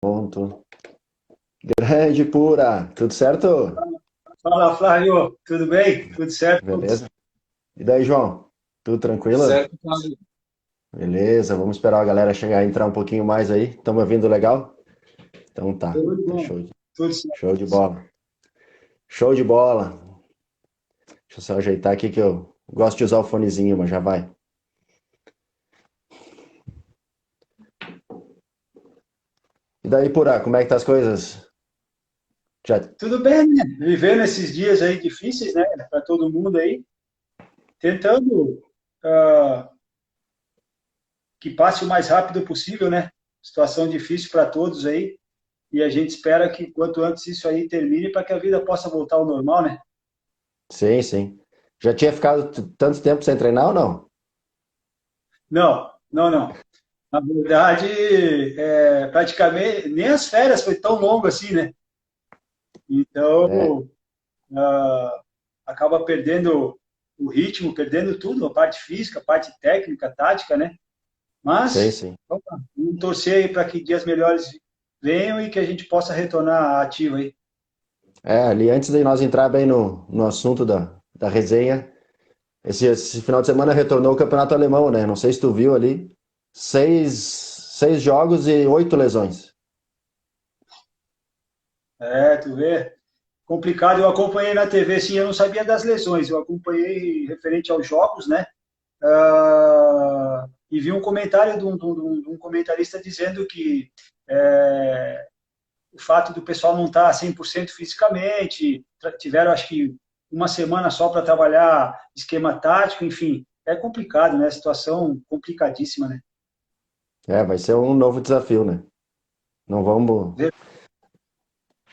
Ponto. Grande pura, tudo certo? Fala, Flávio, tudo bem? Tudo certo? Beleza? E daí, João? Tudo Tudo tranquilo? certo, Flávio. Beleza, vamos esperar a galera chegar e entrar um pouquinho mais aí. Estão ouvindo legal? Então tá, Tudo tá bom, tudo certo. show de bola. Show de bola. Deixa eu só ajeitar aqui que eu gosto de usar o fonezinho, mas já vai. E daí, pura, como é que tá as coisas? Já... Tudo bem, né? Vivendo esses dias aí difíceis, né? Para todo mundo aí, tentando ah, que passe o mais rápido possível, né? Situação difícil para todos aí, e a gente espera que quanto antes isso aí termine para que a vida possa voltar ao normal, né? Sim, sim. Já tinha ficado tanto tempo sem treinar ou não? Não, não, não. Na verdade, praticamente nem as férias foi tão longo assim, né? É, Então, acaba perdendo o ritmo, perdendo tudo, a parte física, a parte técnica, tática, né? sim, Mas sim. vamos torcer aí para que dias melhores venham e que a gente possa retornar ativo aí. É, ali antes de nós entrar bem no assunto da resenha, esse final de semana retornou o campeonato alemão, né? Não sei se tu viu ali. Seis jogos e 8 lesões. É, tu vê, complicado. Eu acompanhei na TV, sim, eu não sabia das lesões, eu acompanhei referente aos jogos, né? E vi um comentário de um comentarista dizendo que o fato do pessoal não estar 100% fisicamente, tiveram acho que uma semana só para trabalhar esquema tático, enfim, é complicado, né? Situação complicadíssima, né? É, vai ser um novo desafio, né? Não vamos.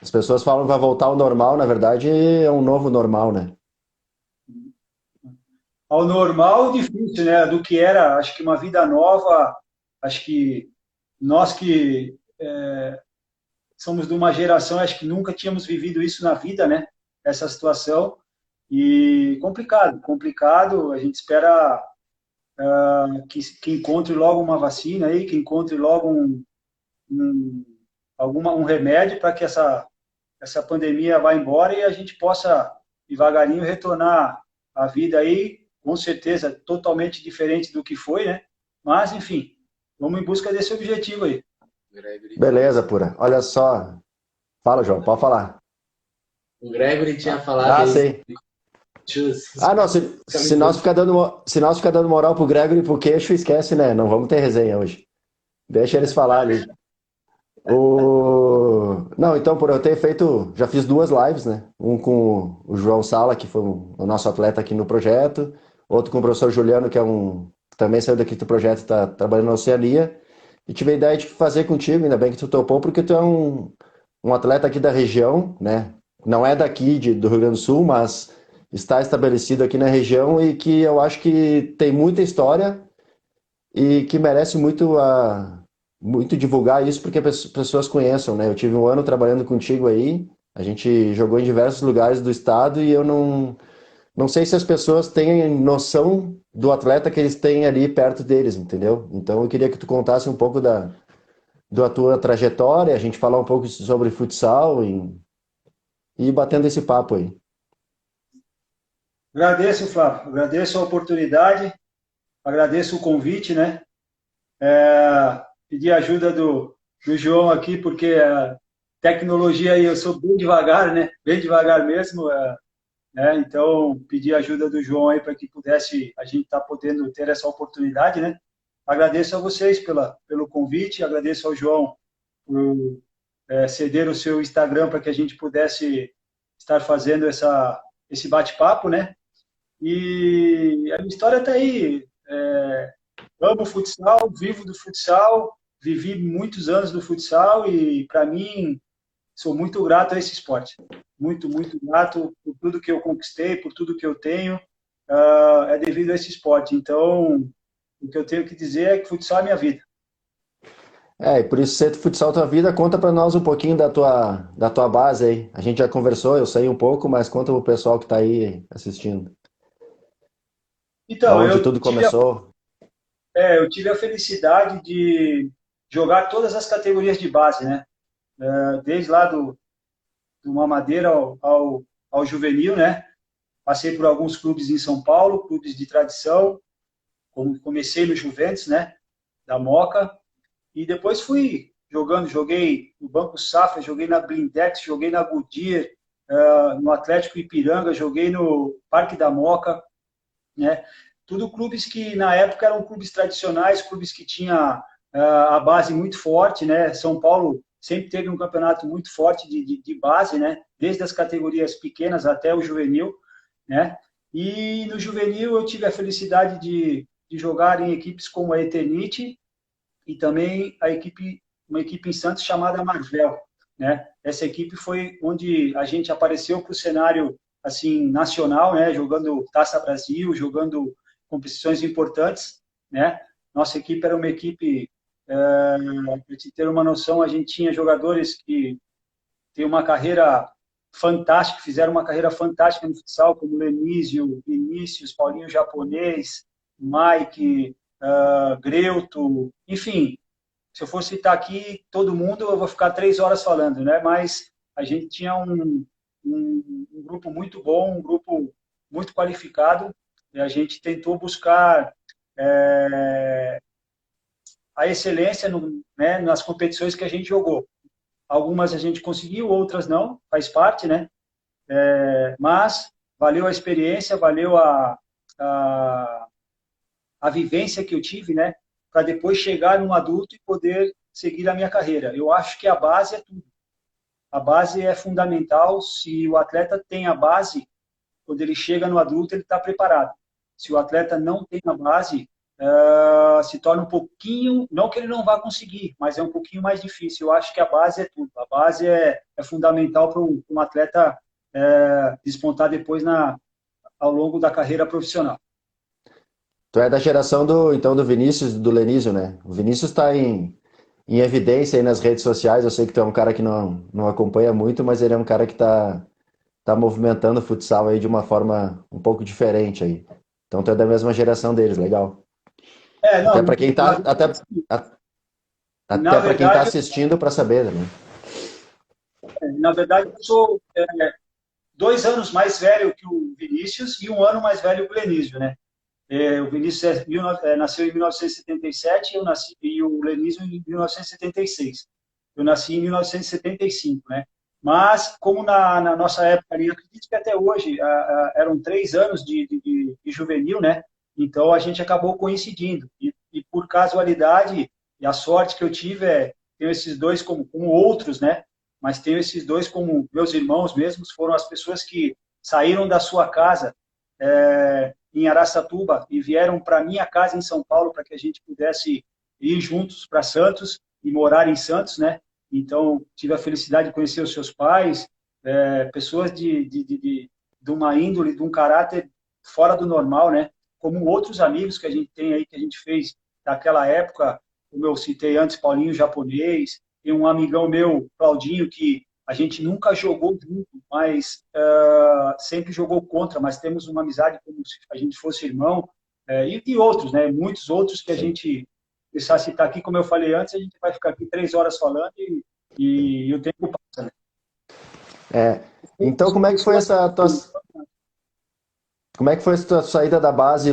As pessoas falam que vai voltar ao normal, na verdade é um novo normal, né? Ao normal, difícil, né? Do que era, acho que uma vida nova, acho que nós que somos de uma geração, acho que nunca tínhamos vivido isso na vida, né? Essa situação. E complicado, complicado. A gente espera que encontre logo uma vacina aí, que encontre logo um, um remédio para que essa pandemia vá embora e a gente possa devagarinho retornar à vida aí, com certeza totalmente diferente do que foi, né? Mas, enfim, vamos em busca desse objetivo aí. Beleza, pura. Olha só. Fala, João, pode falar. O Gregory tinha falado Ah, aí, sei. Ah, não, se nós ficar dando moral pro Gregory e pro Queixo, esquece, né? Não vamos ter resenha hoje. Deixa eles falar ali. Não, então, por eu ter feito, já fiz 2 lives, né? Um com o João Sala, que foi o nosso atleta aqui no projeto, outro com o professor Juliano, que também saiu daqui do projeto e está trabalhando na Oceania. E tive a ideia de fazer contigo, ainda bem que tu topou, porque tu é um atleta aqui da região, né? Não é daqui do Rio Grande do Sul, mas está estabelecido aqui na região e que eu acho que tem muita história e que merece muito divulgar isso porque as pessoas conheçam, né? Eu tive um ano trabalhando contigo aí, a gente jogou em diversos lugares do estado e eu não sei se as pessoas têm noção do atleta que eles têm ali perto deles, entendeu? Então eu queria que tu contasse um pouco da tua trajetória, a gente falar um pouco sobre futsal e ir batendo esse papo aí. Agradeço, Flávio, agradeço a oportunidade, agradeço o convite, né? Pedir ajuda do João aqui, porque a tecnologia aí eu sou bem devagar, né? Bem devagar mesmo, né? Então, pedir ajuda do João aí para que pudesse a gente estar podendo ter essa oportunidade, né? Agradeço a vocês pelo convite, agradeço ao João por ceder o seu Instagram para que a gente pudesse estar fazendo esse bate-papo, né? E a minha história está aí. Amo futsal, vivo do futsal, vivi muitos anos do futsal e, para mim, sou muito grato a esse esporte. Muito, muito grato por tudo que eu conquistei, por tudo que eu tenho, é devido a esse esporte. Então, o que eu tenho que dizer é que futsal é minha vida. É, e por isso ser futsal tua vida, conta pra nós um pouquinho da tua base aí. A gente já conversou, eu sei um pouco, mas conta pro pessoal que tá aí assistindo. Então, Aonde tudo começou. eu tive a felicidade de jogar todas as categorias de base, né? desde lá do Mamadeira ao juvenil, né? Passei por alguns clubes em São Paulo, clubes de tradição, como comecei no Juventus, né? Da Moca, e depois fui jogando, joguei no Banco Safra, joguei na Blindex, joguei na Goodyear, no Atlético Ipiranga, joguei no Parque da Moca, né? Tudo clubes que na época eram clubes tradicionais, clubes que tinha a base muito forte, né? São Paulo sempre teve um campeonato muito forte de base, né? Desde as categorias pequenas até o juvenil, né? E no juvenil eu tive a felicidade de jogar em equipes como a Eternite e também uma equipe em Santos chamada Marvel, né? Essa equipe foi onde a gente apareceu para o cenário assim nacional, né? Jogando Taça Brasil, jogando competições importantes, né? Nossa equipe era uma equipe, para te ter uma noção, a gente tinha jogadores que têm uma carreira fantástica, fizeram uma carreira fantástica no futsal, como Lenísio, Vinícius, Paulinho Japonês, Mike, Greuto, enfim, se eu for citar aqui todo mundo, eu vou ficar 3 horas falando, né? Mas a gente tinha um grupo muito bom, um grupo muito qualificado, e a gente tentou buscar a excelência né, nas competições que a gente jogou. Algumas a gente conseguiu, outras não, faz parte, né? Mas valeu a experiência, valeu a, a vivência que eu tive, né? Para depois chegar num adulto e poder seguir a minha carreira. Eu acho que a base é tudo. A base é fundamental. Se o atleta tem a base, quando ele chega no adulto, ele está preparado. Se o atleta não tem a base, se torna um pouquinho, não que ele não vá conseguir, mas é um pouquinho mais difícil. Eu acho que a base é tudo. A base é fundamental para um atleta despontar depois ao longo da carreira profissional. Tu é da geração então, do Vinícius e do Lenísio, né? O Vinícius está em evidência aí nas redes sociais. Eu sei que tu é um cara que não acompanha muito, mas ele é um cara que tá movimentando o futsal aí de uma forma um pouco diferente aí. Então tu é da mesma geração deles, legal. Até Não, para quem tá, na até para quem tá verdade, assistindo para saber, né? na verdade, eu sou 2 anos mais velho que o Vinícius e 1 ano mais velho que o Lenísio, né? O Vinícius nasceu em 1977 e o Lenísio em 1976. Eu nasci em 1975, né? Mas, como na nossa época ali, eu acredito que até hoje eram 3 anos de juvenil, né? Então, a gente acabou coincidindo. E por casualidade, e a sorte que eu tive tenho esses dois como outros, né? Mas tenho esses dois como meus irmãos mesmos, foram as pessoas que saíram da sua casa em Araçatuba e vieram para minha casa em São Paulo para que a gente pudesse ir juntos para Santos e morar em Santos, né? Então, tive a felicidade de conhecer os seus pais, pessoas de uma índole, de um caráter fora do normal, né? Como outros amigos que a gente tem aí, que a gente fez daquela época, como eu citei antes, Paulinho Japonês, tem um amigão meu, Claudinho, que a gente nunca jogou junto, mas sempre jogou contra, mas temos uma amizade como se a gente fosse irmão, e outros, né? Muitos outros que a Sim. gente começar a citar aqui, como eu falei antes, a gente vai ficar aqui 3 horas falando e o tempo passa, né? É. Então, como é que foi a tua saída da base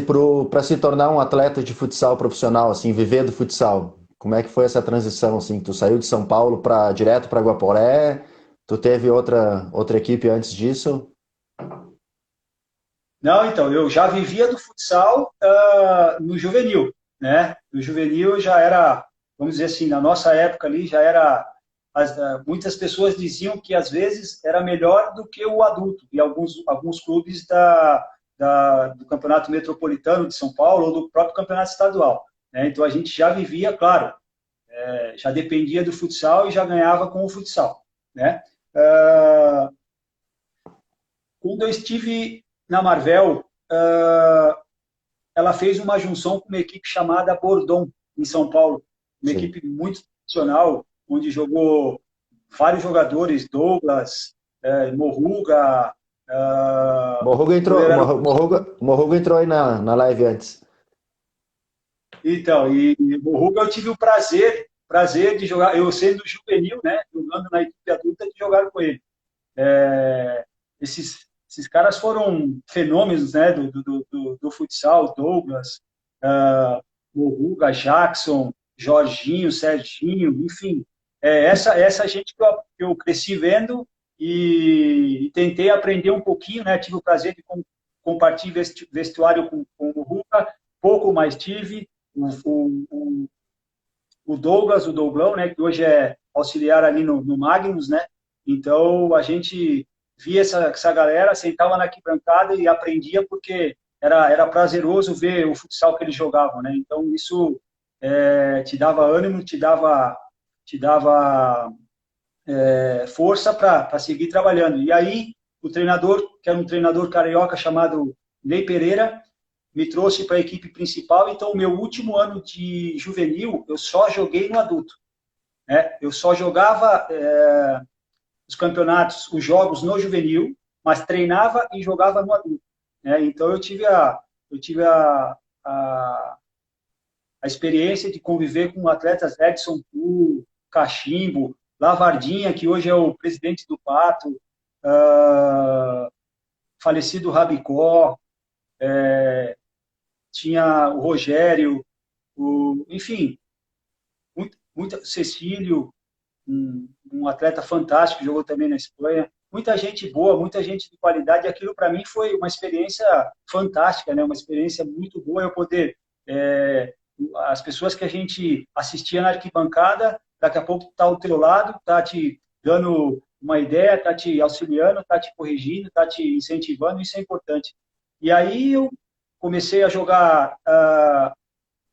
para se tornar um atleta de futsal profissional, assim, viver do futsal? Como é que foi essa transição, assim? Tu saiu de São Paulo para direto para Guaporé? Tu teve outra equipe antes disso? Não, então, eu já vivia do futsal no juvenil, né? No juvenil já era, vamos dizer assim, na nossa época ali já era, muitas pessoas diziam que às vezes era melhor do que o adulto, e alguns clubes do Campeonato Metropolitano de São Paulo ou do próprio Campeonato Estadual, né? Então a gente já vivia, claro, já dependia do futsal e já ganhava com o futsal, né? Ah, Quando eu estive na Marvel, ela fez uma junção com uma equipe chamada Bordon, em São Paulo. Uma Sim. equipe muito profissional, onde jogou vários jogadores, Douglas, Morruga, Morruga o entrou, goleiro era... Morruga entrou aí na live antes. Então, e Morruga eu tive o prazer prazer de jogar, eu sendo juvenil, né, jogando na equipe adulta, de jogar com ele. É, esses caras foram fenômenos, né, do futsal, Douglas, Moruga, Jackson, Jorginho, Serginho, enfim. Essa gente que eu cresci vendo e tentei aprender um pouquinho, né, tive o prazer de compartilhar vestuário com o Moruga, pouco mais tive, o Douglas, o Douglão, né, que hoje é auxiliar ali no Magnus, né, então a gente via essa galera, sentava na arquibancada e aprendia porque era prazeroso ver o futsal que eles jogavam, né, então isso te dava ânimo, te dava força para seguir trabalhando. E aí o treinador, que era um treinador carioca chamado Ney Pereira, me trouxe para a equipe principal. Então, o meu último ano de juvenil, eu só joguei no adulto. Né? Eu só jogava os campeonatos, os jogos no juvenil, mas treinava e jogava no adulto. Né? Então, eu tive a experiência de conviver com atletas Edson Poo, Cachimbo, Lavardinha, que hoje é o presidente do Pato, falecido Rabicó, tinha o Rogério, enfim, Cecílio, um atleta fantástico, que jogou também na Espanha. Muita gente boa, muita gente de qualidade. E aquilo, para mim, foi uma experiência fantástica, né? Uma experiência muito boa eu poder... as pessoas que a gente assistia na arquibancada, daqui a pouco está ao teu lado, está te dando uma ideia, está te auxiliando, está te corrigindo, está te incentivando, isso é importante. E aí eu comecei a jogar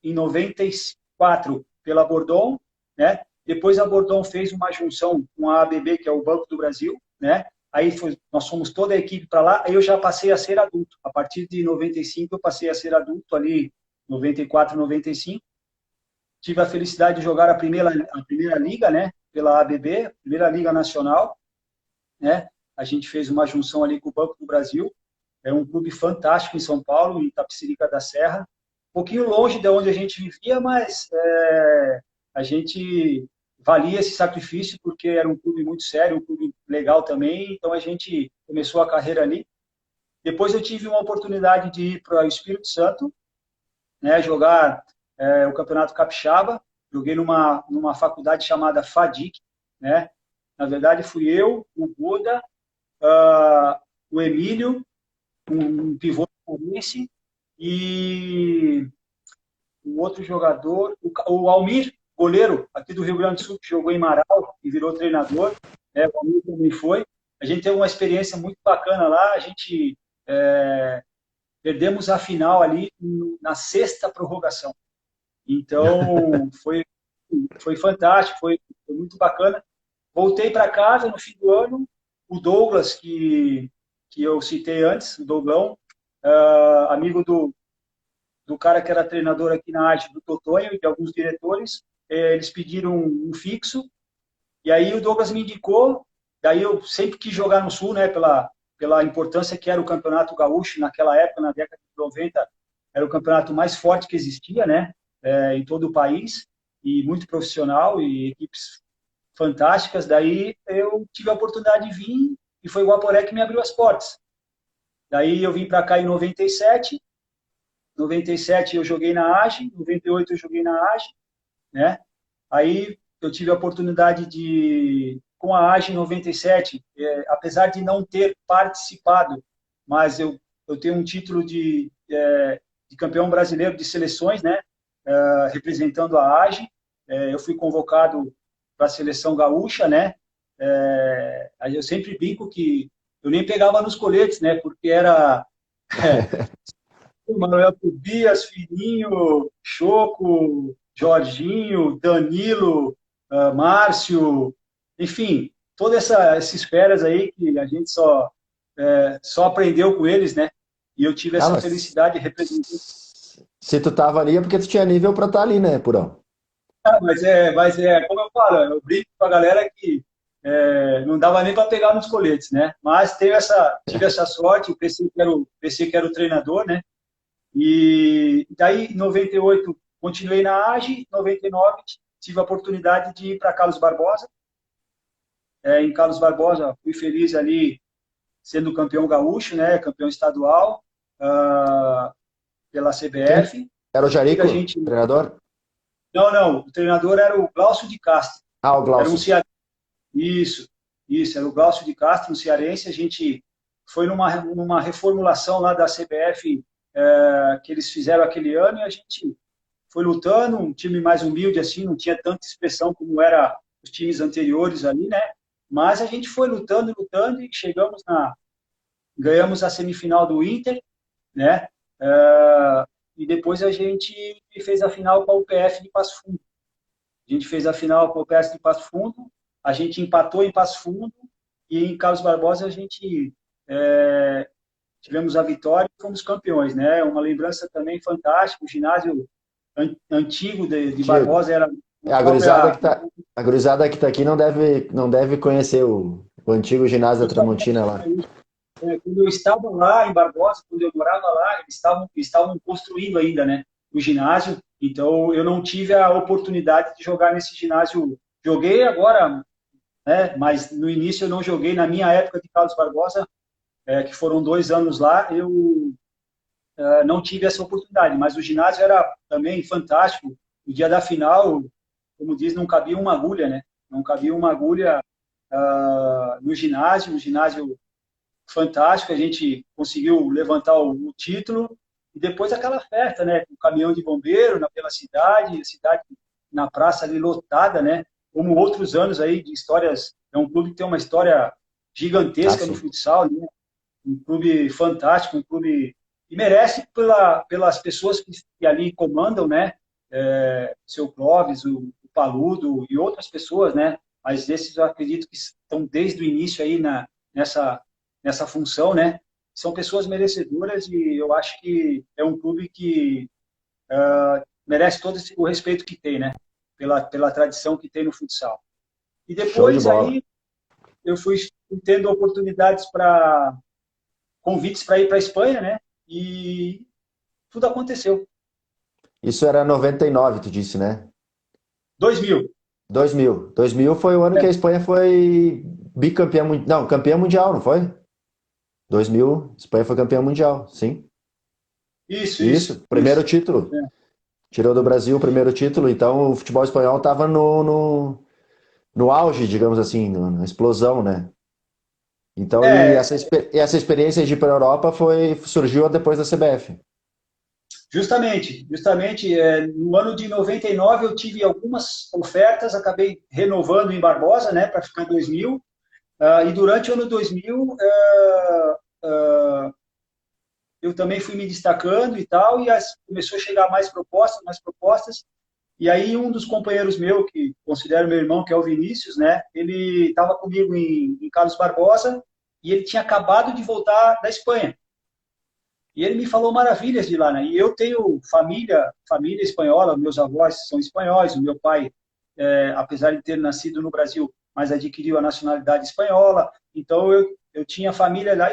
em 94 pela Bordon, né? Depois a Bordon fez uma junção com a ABB, que é o Banco do Brasil, né? Aí nós fomos toda a equipe para lá, aí eu já passei a ser adulto. A partir de 95 eu passei a ser adulto ali, 94, 95. Tive a felicidade de jogar a primeira liga, né? Pela ABB, Primeira Liga Nacional, né? A gente fez uma junção ali com o Banco do Brasil. É um clube fantástico em São Paulo, em Itapecerica da Serra. Um pouquinho longe de onde a gente vivia, mas a gente valia esse sacrifício porque era um clube muito sério, um clube legal também. Então a gente começou a carreira ali. Depois eu tive uma oportunidade de ir para o Espírito Santo, né, jogar o Campeonato Capixaba. Joguei numa faculdade chamada FADIC, né? Na verdade fui eu, o Buda, o Emílio, um pivô forense, e um outro jogador, o Almir, goleiro aqui do Rio Grande do Sul, que jogou em Marau e virou treinador, né? O Almir também foi. A gente teve uma experiência muito bacana lá, a gente perdemos a final ali na sexta prorrogação. Então, foi fantástico, foi muito bacana. Voltei para casa no fim do ano, o Douglas, que eu citei antes, o Douglão, amigo do cara que era treinador aqui na arte, do Totonho e de alguns diretores, eles pediram um fixo, e aí o Douglas me indicou, daí eu sempre quis jogar no Sul, né, pela importância que era o Campeonato Gaúcho naquela época, na década de 90, era o campeonato mais forte que existia, né, em todo o país, e muito profissional, e equipes fantásticas. Daí eu tive a oportunidade de vir, e foi o Guaporé que me abriu as portas. Daí eu vim para cá em 97. 97 eu joguei na AGE, 98 eu joguei na AGE, né? Aí eu tive a oportunidade com a AGE em 97, apesar de não ter participado, mas eu tenho um título de campeão brasileiro de seleções, né? Representando a AGE. Eu fui convocado para a seleção gaúcha, né? Aí eu sempre brinco que eu nem pegava nos coletes, né? Porque era Manuel Tobias, Filhinho, Choco, Jorginho, Danilo, Márcio, enfim, todas essas feras aí que a gente só aprendeu com eles, né? E eu tive essa felicidade de representar. Se tu tava ali é porque tu tinha nível pra estar ali, né, Purão? Mas como eu falo, eu brinco com a galera que não dava nem para pegar nos coletes, né? Mas tive essa sorte, pensei que era o treinador, né? E daí, em 98, continuei na AGE, em 99, tive a oportunidade de ir para Carlos Barbosa. Em Carlos Barbosa, fui feliz ali sendo campeão gaúcho, né? Campeão estadual pela Quem CBF. era o Jarico, A gente... treinador? Não, o treinador era o Glaucio de Castro. Ah, o Era um Glaucio. cearense. Isso, era o Glaucio de Castro, um cearense. A gente foi numa reformulação lá da CBF que eles fizeram aquele ano e a gente foi lutando, um time mais humilde assim, não tinha tanta expressão como era os times anteriores ali, né? Mas a gente foi lutando e ganhamos a semifinal do Inter, né? E depois a gente fez a final com a UPF de Passo Fundo. A gente fez a final com a UPF de Passo Fundo, a gente empatou em Passo Fundo e em Carlos Barbosa a gente tivemos a vitória e fomos campeões, né? Uma lembrança também fantástica, o ginásio antigo de Barbosa era a própria... A gurizada que tá aqui não deve conhecer o antigo ginásio da Tramontina lá. Quando eu estava lá em Barbosa, quando eu morava lá, eles estavam construindo ainda, né, o ginásio. Então, eu não tive a oportunidade de jogar nesse ginásio. Joguei agora, né, mas no início eu não joguei. Na minha época de Carlos Barbosa, que foram 2 anos lá, eu não tive essa oportunidade. Mas o ginásio era também fantástico. No dia da final, como diz, não cabia uma agulha, né? Não cabia uma agulha no ginásio. Um ginásio fantástico, a gente conseguiu levantar o título e depois aquela festa, né? Com o caminhão de bombeiro pela cidade, a cidade na praça ali lotada, né? Como outros anos aí de histórias. É um clube que tem uma história gigantesca no futsal, né? Um clube fantástico, um clube e merece pelas pessoas que ali comandam, né? Seu Clóvis, o Paludo e outras pessoas, né? Mas esses eu acredito que estão desde o início aí nessa função, né? São pessoas merecedoras e eu acho que é um clube que merece todo o respeito que tem, né? Pela tradição que tem no futsal. E Show de depois bola. aí eu fui tendo oportunidades convites para ir para a Espanha, né? E tudo aconteceu. Isso era 99, tu disse, né? 2000. 2000. 2000 foi o ano que a Espanha foi bicampeã mundial. Não, campeã mundial, não foi? 2000, Espanha foi campeã mundial, sim. Isso, primeiro título. É. Tirou do Brasil o primeiro título, então o futebol espanhol estava no auge, digamos assim, na explosão, né? Então, É, essa experiência de ir para a Europa surgiu depois da CBF. justamente, no ano de 99 eu tive algumas ofertas, acabei renovando em Barbosa, né, para ficar 2000, e durante o ano 2000 eu também fui me destacando e tal, e começou a chegar mais propostas, e aí um dos companheiros meu, que considero meu irmão, que é o Vinícius, né, ele estava comigo em Carlos Barbosa, e ele tinha acabado de voltar da Espanha. E ele me falou maravilhas de lá, né? E eu tenho família espanhola, meus avós são espanhóis, o meu pai, apesar de ter nascido no Brasil, mas adquiriu a nacionalidade espanhola. Então eu tinha família lá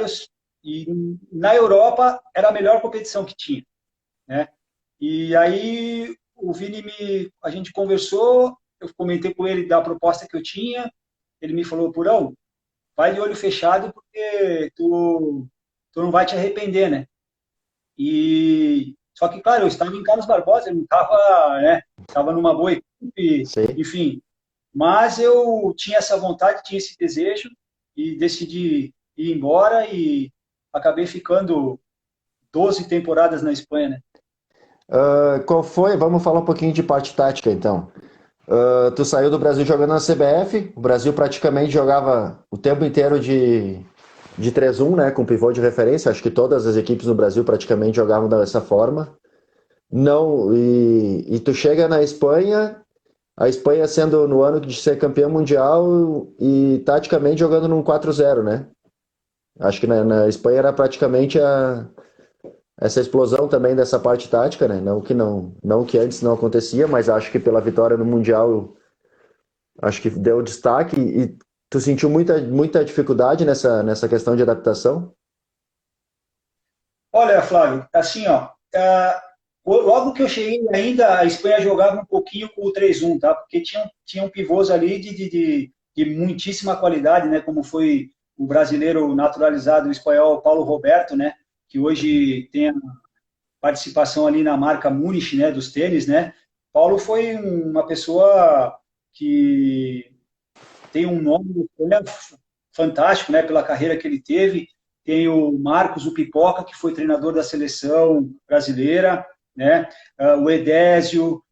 e na Europa era a melhor competição que tinha, né? E aí o Vini a gente conversou, eu comentei com ele da proposta que eu tinha, ele me falou, Purão, vai de olho fechado porque tu não vai te arrepender, né? E só que, claro, eu estava em Carlos Barbosa, eu não estava, né? Estava numa boa equipe, Sim. enfim. Mas eu tinha essa vontade, tinha esse desejo e decidi ir embora e acabei ficando 12 temporadas na Espanha, né? Qual foi? Vamos falar um pouquinho de parte tática, então. Tu saiu do Brasil jogando na CBF, o Brasil praticamente jogava o tempo inteiro de 3-1, né, com pivô de referência. Acho que todas as equipes no Brasil praticamente jogavam dessa forma. Não, e tu chega na Espanha, a Espanha sendo no ano de ser campeã mundial e taticamente jogando num 4-0, né? Acho que na Espanha era praticamente essa explosão também dessa parte tática, né? Não que antes não acontecia, mas acho que pela vitória no mundial, acho que deu destaque. E tu sentiu muita dificuldade nessa questão de adaptação? Olha, Flávio, assim, ó, logo que eu cheguei ainda, a Espanha jogava um pouquinho com o 3-1, tá? Porque tinham pivôs ali de muitíssima qualidade, né? Como foi o brasileiro naturalizado, o espanhol Paulo Roberto, né? Que hoje tem a participação ali na marca Munich, né? Dos tênis, né? Paulo foi uma pessoa que tem um nome fantástico, né? Pela carreira que ele teve. Tem o Marcos, o Pipoca, que foi treinador da seleção brasileira, né? O Edésio,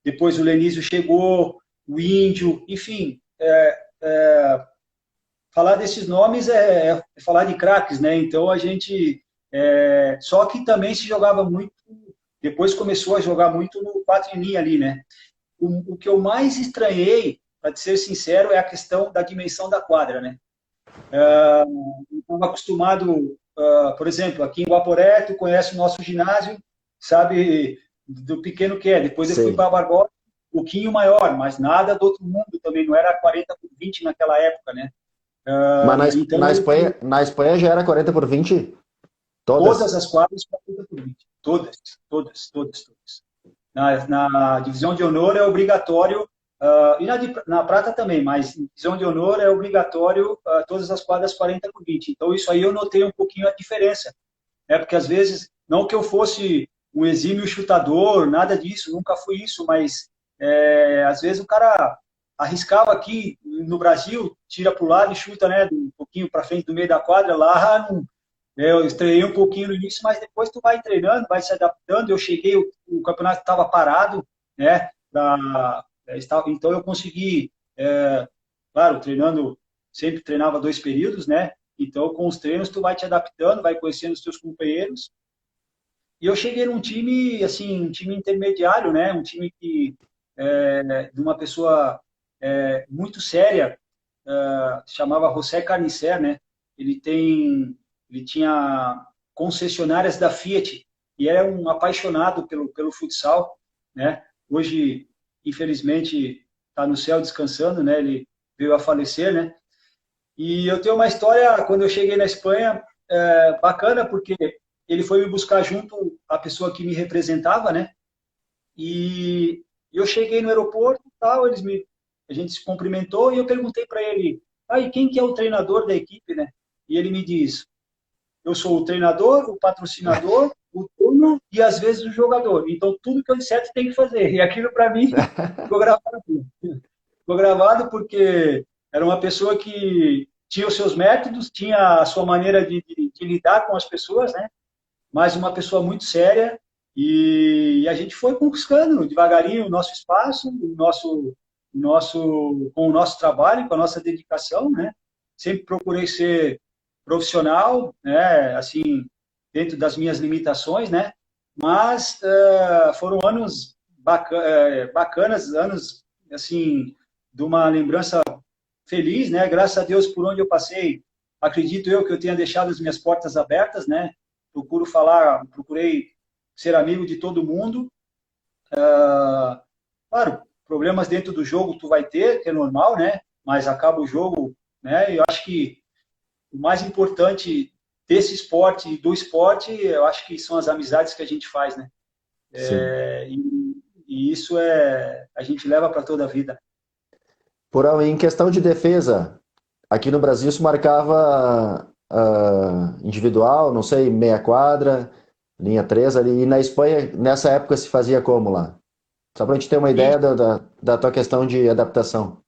depois o Lenísio chegou, o Índio, enfim, falar desses nomes é falar de craques, né? Então a gente, só que também se jogava muito, depois começou a jogar muito no 4 em linha ali, né? O que eu mais estranhei, para ser sincero, é a questão da dimensão da quadra, né? Eu estava acostumado, por exemplo, aqui em Guaporé, tu conhece o nosso ginásio, sabe do pequeno que é. Depois eu fui Sei. para Barbosa, um pouquinho maior, mas nada do outro mundo também, não era 40 por 20 naquela época, né? Mas Então, Na Espanha já era 40 por 20 todas todas? as quadras 40 por 20, todas, todas, todas, todas. Na divisão de honor é obrigatório, e na prata também, mas em divisão de honor é obrigatório todas as quadras 40 por 20. Então, isso aí eu notei um pouquinho a diferença, né? Porque às vezes, não que eu fosse um exímio chutador, nada disso, nunca fui isso, mas às vezes o cara arriscava aqui no Brasil, tira para o lado e chuta, né, um pouquinho para frente do meio da quadra, lá não, eu estreiei um pouquinho no início, mas depois tu vai treinando, vai se adaptando. Eu cheguei, o campeonato estava parado, né? Então eu consegui, claro, treinando, sempre treinava 2 períodos, né? Então com os treinos tu vai te adaptando, vai conhecendo os teus companheiros. E eu cheguei num time, assim, um time intermediário, né? Um time de uma pessoa muito séria, chamava José Carnicer, né? Ele tem, ele tinha concessionárias da Fiat e era um apaixonado pelo futsal, né? Hoje, infelizmente, está no céu descansando, né? Ele veio a falecer, né? E eu tenho uma história, quando eu cheguei na Espanha, bacana, porque ele foi me buscar junto a pessoa que me representava, né? E eu cheguei no aeroporto, tal, a gente se cumprimentou e eu perguntei para ele, e quem que é o treinador da equipe, né? E ele me diz, eu sou o treinador, o patrocinador, o dono e às vezes o jogador. Então tudo que eu disser tu tem que fazer. E aquilo para mim ficou gravado. Ficou gravado porque era uma pessoa que tinha os seus métodos, tinha a sua maneira de lidar com as pessoas, né? Mas uma pessoa muito séria e a gente foi conquistando devagarinho o nosso espaço, com o nosso trabalho, com a nossa dedicação, né? Sempre procurei ser profissional, né? Assim, dentro das minhas limitações, né? Mas foram anos bacanas, anos assim de uma lembrança feliz, né? Graças a Deus por onde eu passei, acredito eu que eu tenha deixado as minhas portas abertas, né? Procurei ser amigo de todo mundo. Claro, problemas dentro do jogo tu vai ter, que é normal, né? Mas acaba o jogo, né? E eu acho que o mais importante desse esporte e do esporte, eu acho que são as amizades que a gente faz, né? Sim. E isso a gente leva para toda a vida. Em questão de defesa, aqui no Brasil se marcava individual, não sei, meia quadra, linha 3 ali. E na Espanha, nessa época, se fazia como lá? Só para a gente ter uma E ideia da tua questão de adaptação.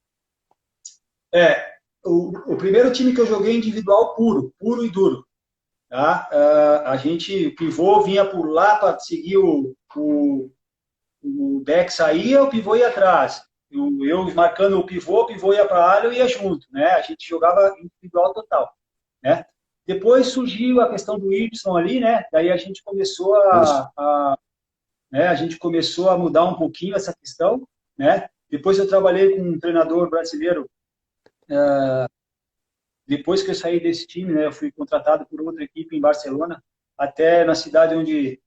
o primeiro time que eu joguei individual puro, puro e duro. Tá? O pivô vinha por lá para seguir o back saía, o pivô ia atrás. Eu marcando o pivô ia para a área, eu ia junto, né? A gente jogava individual total, né? Depois surgiu a questão do Y ali, né? Daí a gente começou Isso. né? A gente começou a mudar um pouquinho essa questão, né? Depois eu trabalhei com um treinador brasileiro. Depois que eu saí desse time, né? Eu fui contratado por outra equipe em Barcelona, até na cidade onde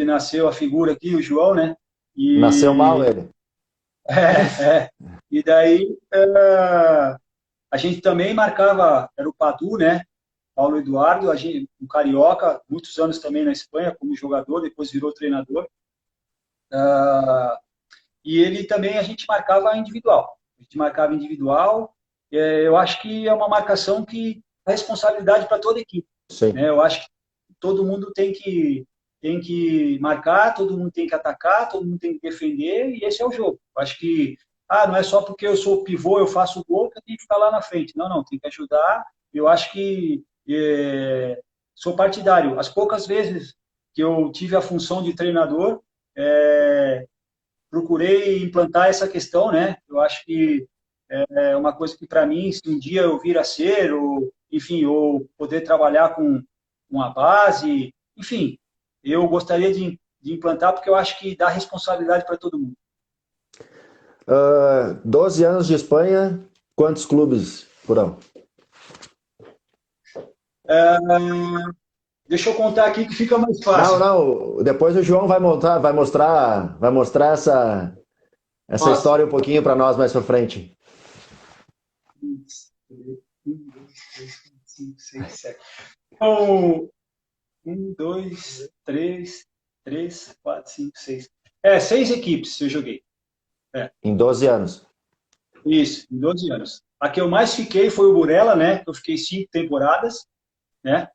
nasceu a figura aqui, o João, né? Nasceu mal E ele. E daí a gente também marcava, era o Padu, né? Paulo Eduardo, um carioca, muitos anos também na Espanha como jogador, depois virou treinador. E ele também, a gente marcava individual. A gente marcava individual. Eu acho que é uma marcação que é responsabilidade para toda a equipe. Sim. Né? Eu acho que todo mundo tem que marcar, todo mundo tem que atacar, todo mundo tem que defender, e esse é o jogo. Eu acho que não é só porque eu sou pivô, eu faço o gol, que eu tenho que ficar lá na frente. Não, não, tem que ajudar. Eu acho que sou partidário. As poucas vezes que eu tive a função de treinador, procurei implantar essa questão, né? Eu acho que é uma coisa que, para mim, se um dia eu vir a ser, ou, enfim, ou poder trabalhar com uma base, enfim, eu gostaria de implantar, porque eu acho que dá responsabilidade para todo mundo. 12 anos de Espanha, quantos clubes por ano? Deixa eu contar aqui que fica mais fácil. Não, depois o João vai mostrar essa Nossa. história um pouquinho para nós mais para frente. 1, 2, 3, 4, 5, 6, 7. Então, 1, 2, 3, 4, 5, 6. 6 equipes eu joguei. Em 12 anos. Isso, em 12 anos. A que eu mais fiquei foi o Burela, né? Eu fiquei 5 temporadas, né?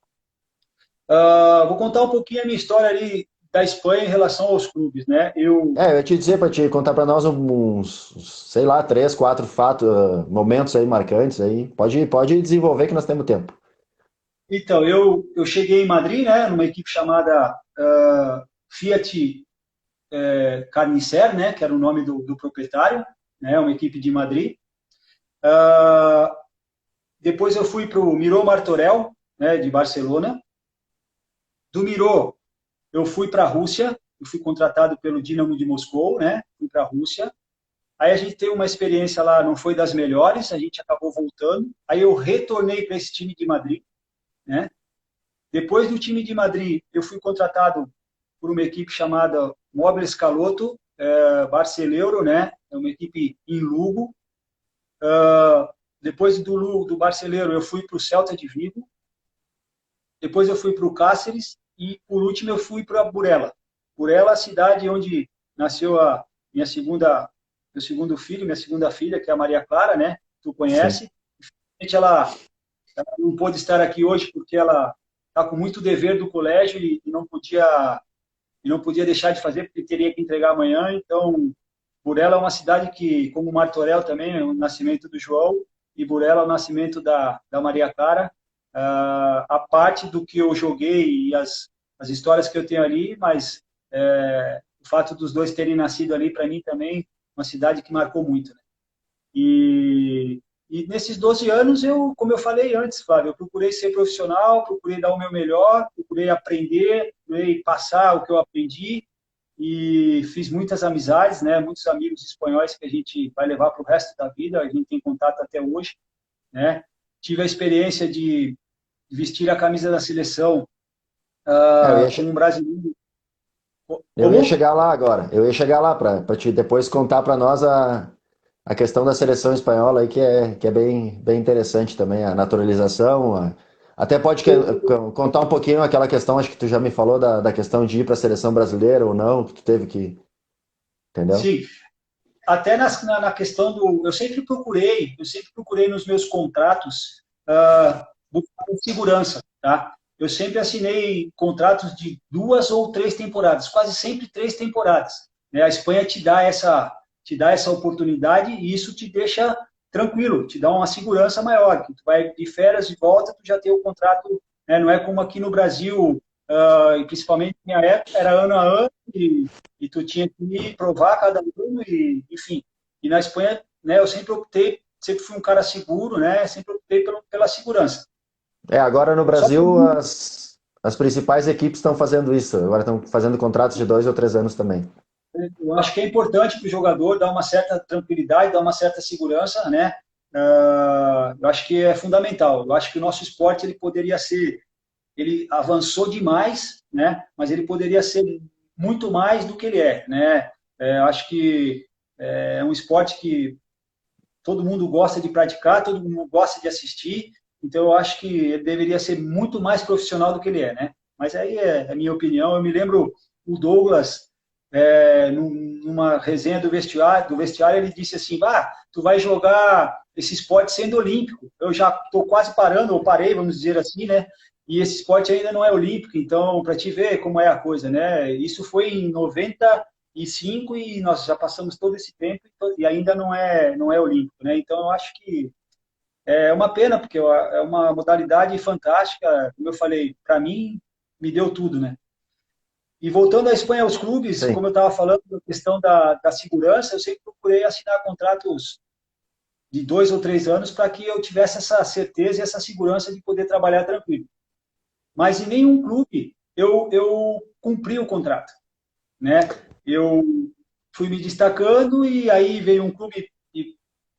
Vou contar um pouquinho a minha história ali da Espanha em relação aos clubes, né? Eu ia te dizer para te contar para nós uns, sei lá, 3, 4 fatos, momentos aí marcantes aí. Pode desenvolver que nós temos tempo. Então, eu cheguei em Madrid, né? Numa equipe chamada Fiat Carnicer, né? Que era o nome do proprietário, né? Uma equipe de Madrid. Depois eu fui para o Miró Martorell, né? De Barcelona. Do Miró, eu fui para a Rússia, eu fui contratado pelo Dinamo de Moscou, né? Fui para a Rússia. Aí a gente teve uma experiência lá, não foi das melhores, a gente acabou voltando. Aí eu retornei para esse time de Madrid, né? Depois do time de Madrid, eu fui contratado por uma equipe chamada Mobile Scaloto, Barceleiro, né? É uma equipe em Lugo. Depois do Barceleiro, eu fui para o Celta de Vigo. Depois eu fui para o Cáceres e, por último, eu fui para Burela. Burela, a cidade onde nasceu a meu segundo filho, minha segunda filha, que é a Maria Clara, né? Tu conhece. Infelizmente, ela não pôde estar aqui hoje porque ela está com muito dever do colégio e não podia deixar de fazer porque teria que entregar amanhã. Então, Burela é uma cidade que, como Martorell também, é o nascimento do João, e Burela é o nascimento da Maria Clara. A parte do que eu joguei e as histórias que eu tenho ali, mas o fato dos dois terem nascido ali, para mim também, uma cidade que marcou muito. Né? E nesses 12 anos, como eu falei antes, Flávio, eu procurei ser profissional, procurei dar o meu melhor, procurei aprender, procurei passar o que eu aprendi e fiz muitas amizades, né? Muitos amigos espanhóis que a gente vai levar para o resto da vida, a gente tem contato até hoje, né? Tive a experiência de vestir a camisa da seleção como um brasileiro. Eu ia Como? chegar lá agora. Eu ia chegar lá para te depois contar para nós a questão da seleção espanhola aí, que é bem interessante também, a naturalização. Até pode contar um pouquinho aquela questão, acho que tu já me falou da questão de ir para a seleção brasileira ou não, que tu teve que. Entendeu? Sim. Até na questão eu sempre procurei nos meus contratos buscar segurança, tá? Eu sempre assinei contratos de 2 ou 3 temporadas, quase sempre 3 temporadas. Né? A Espanha te dá essa oportunidade e isso te deixa tranquilo, te dá uma segurança maior, que tu vai de férias e volta, tu já tem o contrato, né? Não é como aqui no Brasil, e principalmente na minha época, era ano a ano, e tu tinha que provar cada ano, e, enfim. E na Espanha, né, eu sempre fui um cara seguro, né, sempre optei pela segurança. Agora no Só que Brasil as principais equipes estão fazendo isso. Agora estão fazendo contratos de 2 ou 3 anos também. eu acho que é importante para o jogador dar uma certa tranquilidade, dar uma certa segurança, né? Eu acho que é fundamental. Eu acho que o nosso esporte ele avançou demais, né? Mas ele poderia ser muito mais do que ele é, né? Eu acho que é um esporte que todo mundo gosta de praticar, todo mundo gosta de assistir, Então eu acho que ele deveria ser muito mais profissional do que ele é, né? Mas aí é a minha opinião. Eu me lembro o Douglas, numa resenha do vestiário, ele disse assim: "Ah, tu vai jogar esse esporte sendo olímpico. Eu já estou quase parando, ou parei, vamos dizer assim, né? E esse esporte ainda não é olímpico, então, para te ver como é a coisa, né? Isso foi em 95 e nós já passamos todo esse tempo e ainda não é olímpico, né? Então, eu acho que é uma pena, porque é uma modalidade fantástica, como eu falei, para mim, me deu tudo, né? E voltando à Espanha, aos clubes, Sim. como eu estava falando, da questão da segurança, eu sempre procurei assinar contratos de 2 ou 3 anos para que eu tivesse essa certeza e essa segurança de poder trabalhar tranquilo. Mas em nenhum clube eu cumpri o contrato, né? Eu fui me destacando e aí veio um clube e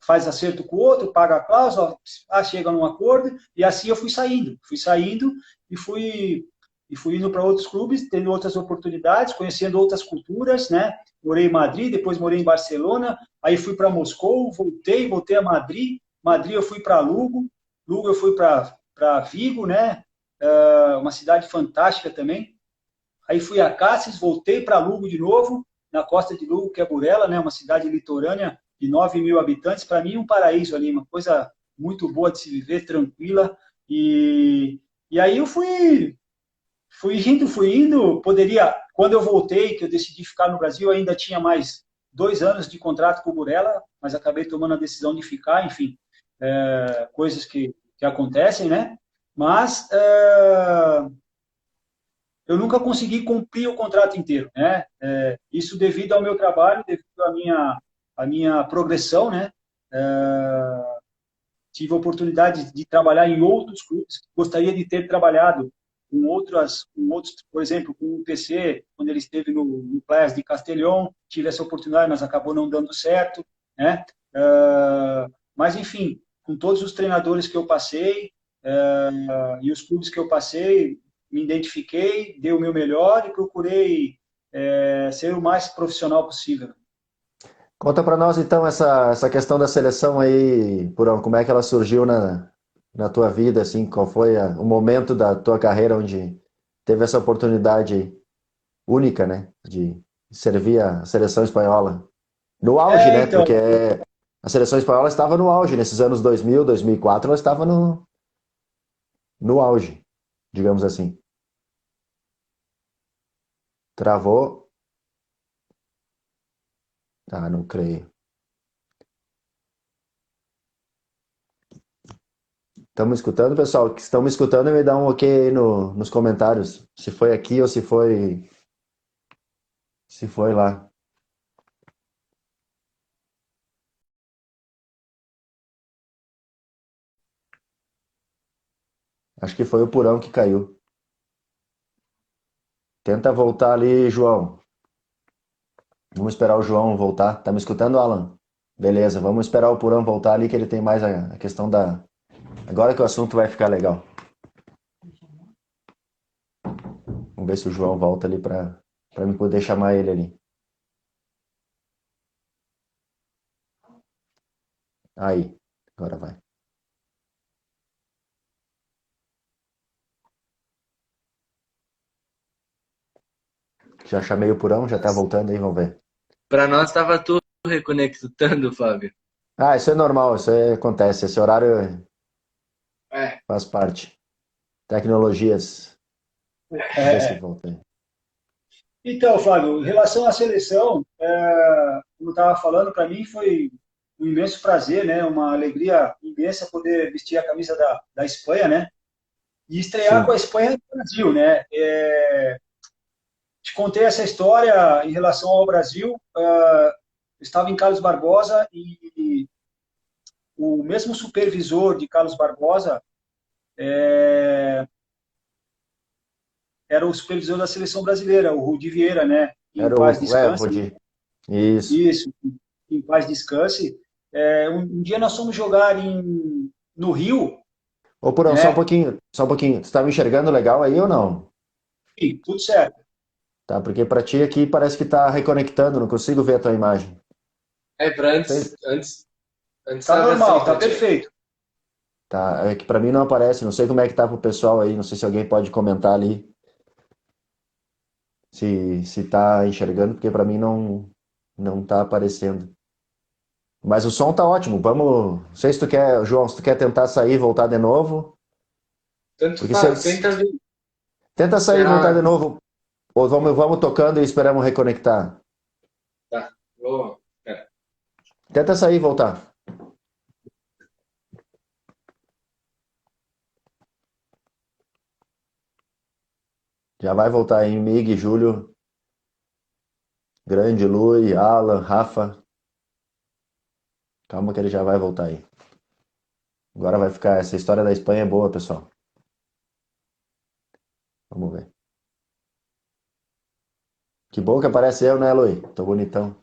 faz acerto com o outro, paga a cláusula, chega num acordo e assim eu fui saindo e fui indo para outros clubes, tendo outras oportunidades, conhecendo outras culturas, né? Morei em Madrid, depois morei em Barcelona, aí fui para Moscou, voltei a Madrid, Madrid eu fui para Lugo, Lugo eu fui para Vigo, né? Uma cidade fantástica também. Aí fui a Cáceres, voltei para Lugo de novo, na costa de Lugo, que é Burela, né? Uma cidade litorânea de 9 mil habitantes. Para mim, um paraíso ali, uma coisa muito boa de se viver, tranquila. E aí eu fui indo, poderia, quando eu voltei, que eu decidi ficar no Brasil, ainda tinha mais 2 anos de contrato com o Burela, mas acabei tomando a decisão de ficar, enfim, coisas que acontecem, né? Mas eu nunca consegui cumprir o contrato inteiro, né? Isso devido ao meu trabalho, devido à minha progressão, né? Tive a oportunidade de trabalhar em outros clubes, gostaria de ter trabalhado com outros, por exemplo, com o PC, quando ele esteve no Playas de Castellón, tive essa oportunidade, mas acabou não dando certo, né? Mas, enfim, com todos os treinadores que eu passei e os clubes que eu passei, me identifiquei, dei o meu melhor e procurei ser o mais profissional possível. Conta para nós então essa questão da seleção aí, Purão, como é que ela surgiu na tua vida, assim, qual foi o momento da tua carreira onde teve essa oportunidade única, né, de servir a seleção espanhola no auge, né, Então, porque a seleção espanhola estava no auge nesses anos 2000, 2004, ela estava no auge, digamos assim. Travou? Ah, não creio. Estamos escutando, pessoal? Que estão me escutando, me dá um ok aí nos comentários, se foi aqui ou se foi lá. Acho que foi o Purão que caiu. Tenta voltar ali, João. Vamos esperar o João voltar. Tá me escutando, Alan? Beleza, vamos esperar o Purão voltar ali, que ele tem mais a questão da. Agora que o assunto vai ficar legal. Vamos ver se o João volta ali para me poder chamar ele ali. Aí, agora vai. Já chamei o Purão, já tá voltando aí, vamos ver. Para nós estava tudo reconectando, Fábio. Ah, isso é normal, isso aí acontece. Esse horário É. faz parte. Tecnologias. Vamos ver se é, volta aí. Então, Flávio, em relação à seleção, como eu estava falando, para mim foi um imenso prazer, né? Uma alegria imensa poder vestir a camisa da Espanha, né? E estrear com a Sim. Espanha no Brasil, né? Te contei essa história em relação ao Brasil. Eu estava em Carlos Barbosa e o mesmo supervisor de Carlos Barbosa era o supervisor da seleção brasileira, o Rudi Vieira, né? Em Era paz o descanse. Rodi. Isso. Isso, em paz descanse. Um dia nós fomos jogar no Rio, Ô, Purão, só um né? pouquinho, só um pouquinho. Você tá me enxergando legal aí ou não? E tudo certo. Tá, porque pra ti aqui parece que tá reconectando, não consigo ver a tua imagem. É, para Tem- antes Tá estava assim normal, tá para ti. perfeito. Tá, é que pra mim não aparece, não sei como é que tá pro pessoal aí, não sei se alguém pode comentar ali se tá enxergando, porque pra mim não tá aparecendo. Mas o som tá ótimo. Vamos, não sei se tu quer, João, se tu quer tentar sair e voltar de novo, Tanto porque faz, tenta ver. tenta sair e voltar de Será? novo, ou vamos tocando e esperamos reconectar. Tá, vou. Pera. Tenta sair e voltar. Já vai voltar aí, Mig, Júlio, Grande, Lui, Alan, Rafa. Calma que ele já vai voltar aí. Agora vai ficar, essa história da Espanha é boa, pessoal. Vamos ver. Que bom que aparece eu, né, Lui? Tô bonitão.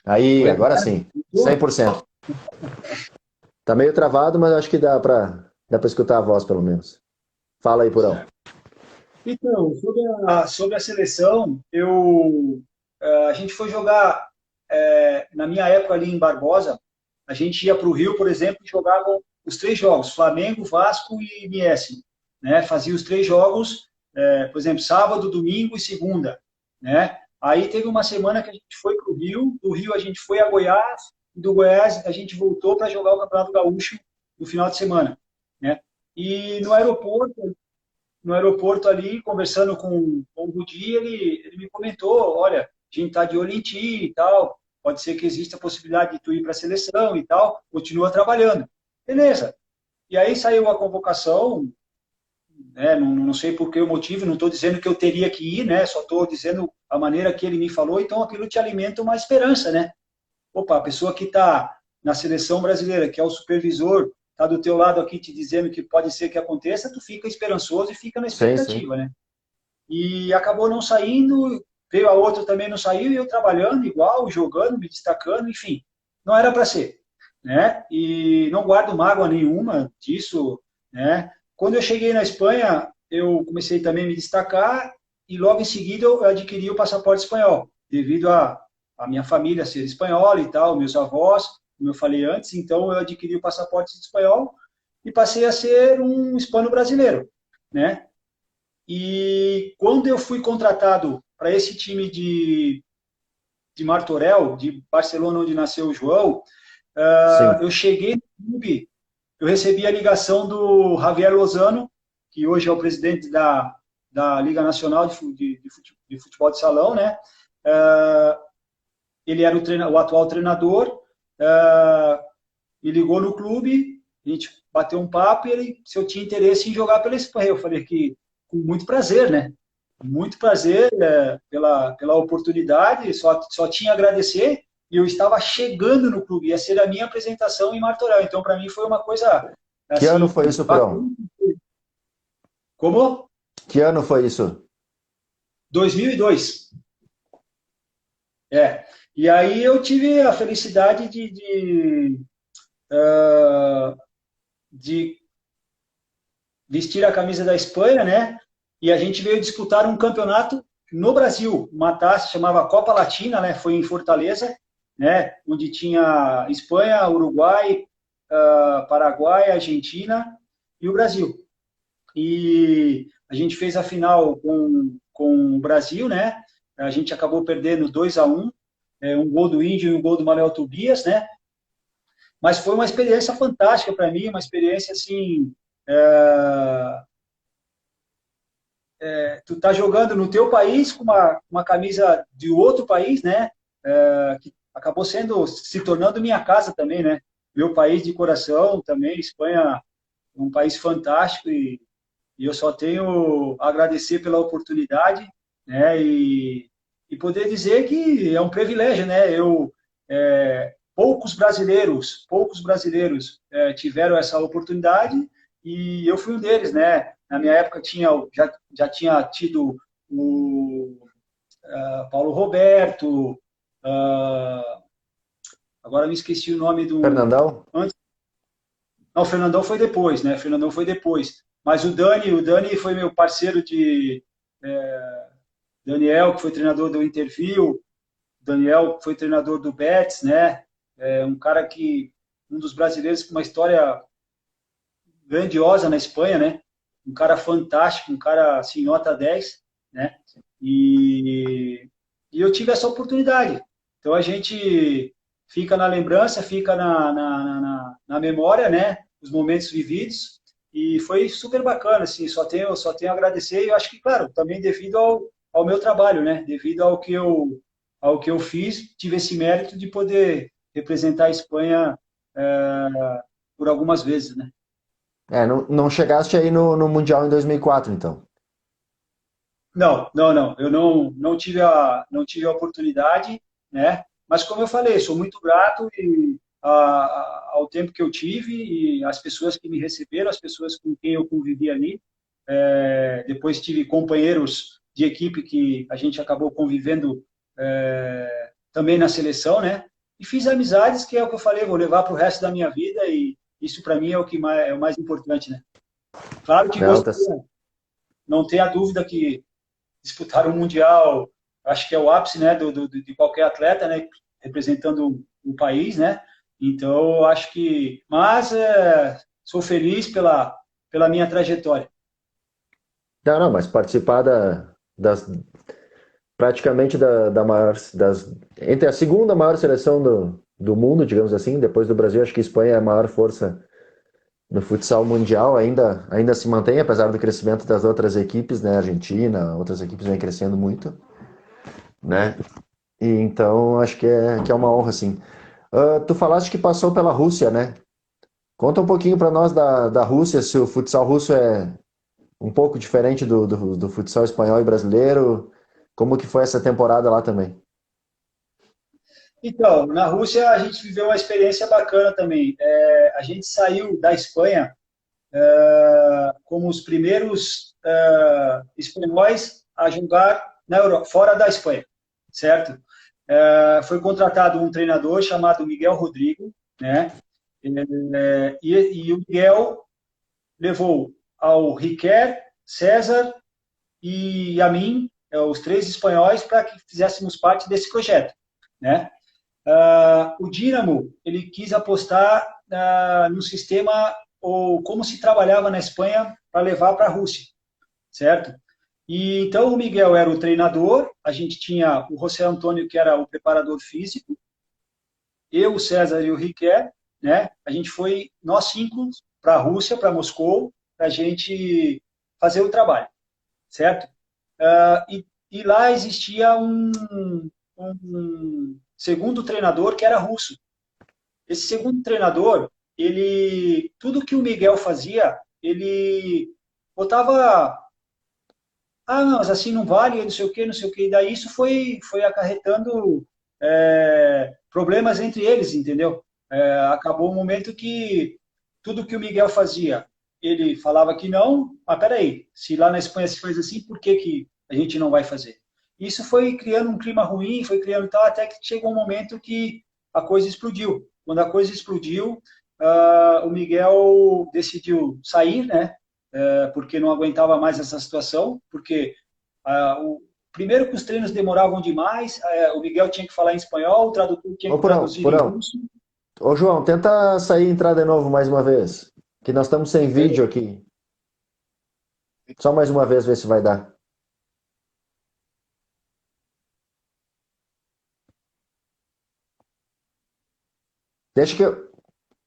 Aí, Oi? agora sim. 100%. Tá meio travado, mas acho que dá pra escutar a voz, pelo menos. Fala aí, Purão. Certo. Então, sobre a seleção, a gente foi jogar, na minha época ali em Barbosa, a gente ia para o Rio, por exemplo, e jogava os três jogos, Flamengo, Vasco e MS, né? Fazia os três jogos, por exemplo, sábado, domingo e segunda, né? Aí teve uma semana que a gente foi para o Rio, do Rio a gente foi a Goiás, e do Goiás a gente voltou para jogar o Campeonato Gaúcho no final de semana, né? E no aeroporto ali, conversando com o Rudi, ele me comentou, olha, a gente está de olho em ti e tal, pode ser que exista a possibilidade de tu ir para a seleção e tal, continua trabalhando. Beleza. E aí saiu a convocação, né, não sei por que o motivo, não estou dizendo que eu teria que ir, né, só estou dizendo a maneira que ele me falou, então aquilo te alimenta uma esperança, né? Opa, a pessoa que está na seleção brasileira, que é o supervisor, está do teu lado aqui te dizendo que pode ser que aconteça, tu fica esperançoso e fica na Sim, sim. expectativa, né? E acabou não saindo, veio a outra também não saiu, e eu trabalhando igual, jogando, me destacando, enfim, não era para ser, né? E não guardo mágoa nenhuma disso, né? Quando eu cheguei na Espanha, eu comecei também a me destacar e logo em seguida eu adquiri o passaporte espanhol, devido a minha família ser espanhola e tal, meus avós, como eu falei antes, então eu adquiri o passaporte espanhol e passei a ser um hispano-brasileiro, né? E quando eu fui contratado para esse time de Martorell, de Barcelona, onde nasceu o João, Sim. eu cheguei no clube, eu recebi a ligação do Javier Lozano, que hoje é o presidente da Liga Nacional de Futebol de Salão, né? Ele era o atual treinador, me ligou no clube, a gente bateu um papo e ele, se eu tinha interesse em jogar pela Espanha. Eu falei que com muito prazer, né? Muito prazer pela oportunidade, só tinha a agradecer e eu estava chegando no clube, ia ser a minha apresentação em Martorell. Então, para mim, foi uma coisa, Que ano assim, foi isso, bacana. Purão? Como? Que ano foi isso? 2002. É. E aí eu tive a felicidade de vestir a camisa da Espanha, né? E a gente veio disputar um campeonato no Brasil, uma taça chamava Copa Latina, né? Foi em Fortaleza, né? Onde tinha Espanha, Uruguai, Paraguai, Argentina e o Brasil. E a gente fez a final com o Brasil, né? A gente acabou perdendo 2-1, um gol do Índio e um gol do Manuel Tobias, né? Mas foi uma experiência fantástica para mim, uma experiência assim, tu tá jogando no teu país com uma camisa de outro país, né? Que acabou se tornando minha casa também, né? Meu país de coração também, Espanha, é um país fantástico e eu só tenho a agradecer pela oportunidade, né? E poder dizer que é um privilégio, né? Poucos brasileiros tiveram essa oportunidade e eu fui um deles, né? Na minha época já tinha tido o Paulo Roberto, agora me esqueci o nome do Fernandão? antes. Não, o Fernandão foi depois, né? O Fernandão foi depois. Mas o Dani foi meu parceiro de Daniel, que foi treinador do Interview, Daniel foi treinador do Betis, né? Um cara que um dos brasileiros com uma história grandiosa na Espanha, né? Um cara fantástico, um cara assim, nota 10, né? E eu tive essa oportunidade. Então a gente fica na lembrança, fica na memória, né? Os momentos vividos. E foi super bacana, assim, só tenho a agradecer. E eu acho que, claro, também devido ao meu trabalho, né? Devido ao que eu fiz, tive esse mérito de poder representar a Espanha por algumas vezes, né? Não chegaste aí no Mundial em 2004, então. Não. Eu não tive a oportunidade, né? Mas como eu falei, sou muito grato ao tempo que eu tive e às pessoas que me receberam, as pessoas com quem eu convivi ali. Depois tive companheiros de equipe que a gente acabou convivendo também na seleção, né? E fiz amizades que é o que eu falei, vou levar para o resto da minha vida e isso para mim é é o mais importante, né? Claro que Não, tá... gostaria, não tenha dúvida que disputar o Mundial, acho que é o ápice, né, de qualquer atleta, né, representando um país, né, então acho que, mas sou feliz pela minha trajetória. não, mas participar praticamente da maior, entre a segunda maior seleção do mundo, digamos assim, depois do Brasil, acho que a Espanha é a maior força no futsal mundial, ainda se mantém, apesar do crescimento das outras equipes, né, Argentina, outras equipes vêm crescendo muito, né, e então acho que é uma honra, sim. Tu falaste que passou pela Rússia, né? Conta um pouquinho para nós da Rússia, se o futsal russo é um pouco diferente do futsal espanhol e brasileiro, como que foi essa temporada lá também? Então, na Rússia a gente viveu uma experiência bacana também. A gente saiu da Espanha como os primeiros espanhóis a jogar na Europa, fora da Espanha, certo? Foi contratado um treinador chamado Miguel Rodrigo, né? E o Miguel levou ao Riquer, César e a mim, os três espanhóis, para que fizéssemos parte desse projeto, né? O Dínamo, ele quis apostar no sistema ou como se trabalhava na Espanha para levar para a Rússia, certo? E então o Miguel era o treinador, a gente tinha o José Antônio, que era o preparador físico, eu, o César e o Riquet, né? A gente foi, nós cinco, para a Rússia, para Moscou, para a gente fazer o trabalho, certo? E lá existia um segundo treinador que era russo. Esse segundo treinador, ele, tudo que o Miguel fazia, ele botava, não, mas assim não vale, não sei o quê, não sei o quê. E daí isso foi acarretando problemas entre eles, entendeu? Acabou um momento que tudo que o Miguel fazia, ele falava que não, mas peraí, se lá na Espanha se faz assim, por que a gente não vai fazer? Isso foi criando um clima ruim, foi criando tal, até que chegou um momento que a coisa explodiu. Quando a coisa explodiu, o Miguel decidiu sair, né? Porque não aguentava mais essa situação, porque primeiro que os treinos demoravam demais, o Miguel tinha que falar em espanhol, o tradutor tinha Ô, que traduzir em Purão. russo. Ô, João, tenta sair e entrar de novo mais uma vez, que nós estamos sem vídeo aqui. Só mais uma vez, ver se vai dar. Deixa que eu...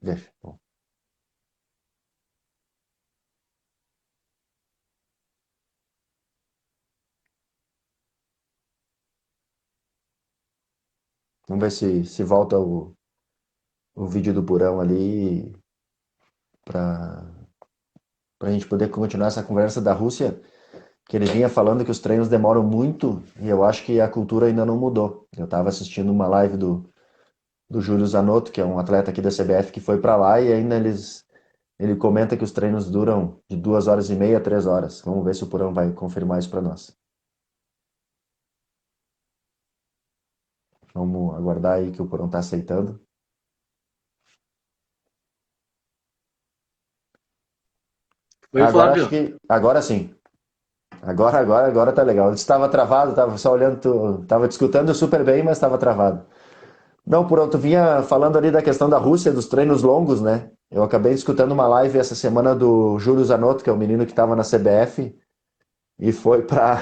Deixa. Bom. Vamos ver se volta o vídeo do Purão ali para a gente poder continuar essa conversa da Rússia, que ele vinha falando que os treinos demoram muito e eu acho que a cultura ainda não mudou. Eu estava assistindo uma live do Júlio Zanotto, que é um atleta aqui da CBF, que foi para lá e ainda ele comenta que os treinos duram de 2 horas e meia a 3 horas. Vamos ver se o Purão vai confirmar isso para nós. Vamos aguardar aí que o Purão está aceitando. Oi, Agora acho Fábio. que. Agora sim. Agora tá legal. Estava travado, estava só olhando, estava te escutando super bem, mas estava travado. Não, por outro, vinha falando ali da questão da Rússia, dos treinos longos, né? Eu acabei escutando uma live essa semana do Júlio Zanotto, que é o menino que estava na CBF e foi para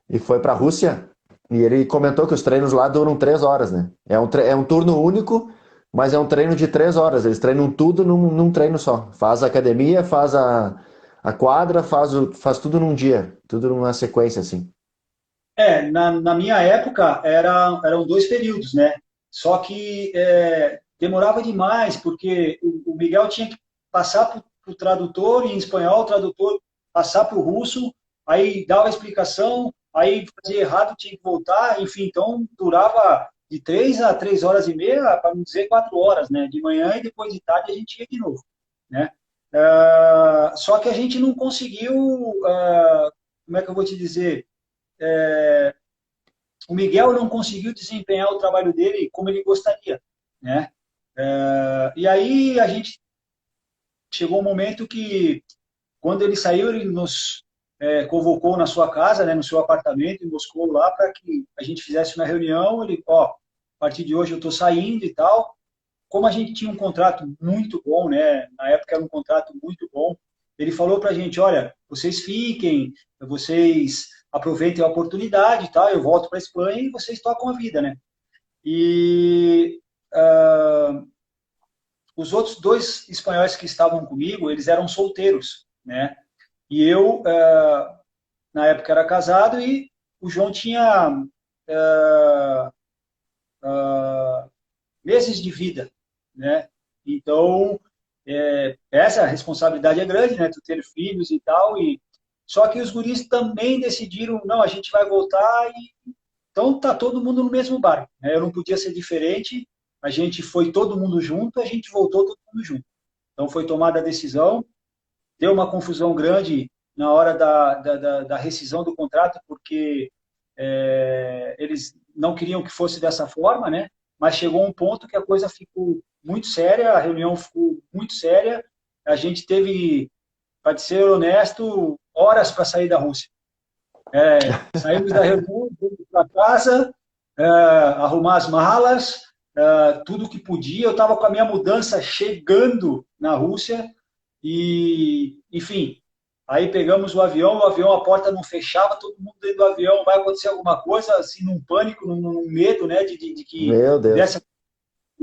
e foi para a Rússia. E ele comentou que os treinos lá duram 3 horas, né? É um turno único, mas é um treino de 3 horas. Eles treinam tudo num treino só. Faz a academia, faz a quadra, faz tudo num dia, tudo numa sequência assim. Na minha época eram dois períodos, né? Só que demorava demais, porque o Miguel tinha que passar para o tradutor em espanhol, o tradutor passar para o russo, aí dava a explicação, aí fazia errado, tinha que voltar, enfim, então durava de 3 a 3 horas e meia, para não dizer 4 horas, né? De manhã e depois de tarde a gente ia de novo, né? Só que a gente não conseguiu, como é que eu vou te dizer? O Miguel não conseguiu desempenhar o trabalho dele como ele gostaria, né? E aí a gente chegou um momento que, quando ele saiu, ele nos convocou na sua casa, né, no seu apartamento em Moscou, lá, para que a gente fizesse uma reunião. Ele, ó, a partir de hoje eu estou saindo e tal. Como a gente tinha um contrato muito bom, né? Na época era um contrato muito bom. Ele falou para a gente, olha, vocês fiquem, vocês aproveitem a oportunidade, tá? Eu volto para a Espanha e vocês tocam a vida, né? E os outros dois espanhóis que estavam comigo, eles eram solteiros, né? E eu, na época, era casado, e o João tinha meses de vida, né? Então, essa responsabilidade é grande, né? Tu ter filhos e tal, e só que os guris também decidiram, não, a gente vai voltar, e então tá todo mundo no mesmo barco, né? Eu não podia ser diferente, a gente foi todo mundo junto, a gente voltou todo mundo junto. Então foi tomada a decisão, deu uma confusão grande na hora da rescisão do contrato, porque eles não queriam que fosse dessa forma, né? Mas chegou um ponto que a coisa ficou muito séria, a reunião ficou muito séria, a gente teve, para ser honesto, horas para sair da Rússia. Saímos da reunião, fomos para casa, arrumar as malas, tudo que podia. Eu estava com a minha mudança chegando na Rússia e, enfim, aí pegamos o avião, a porta não fechava, todo mundo dentro do avião, vai acontecer alguma coisa, assim, num pânico, num medo, né, de que Meu Deus. dessa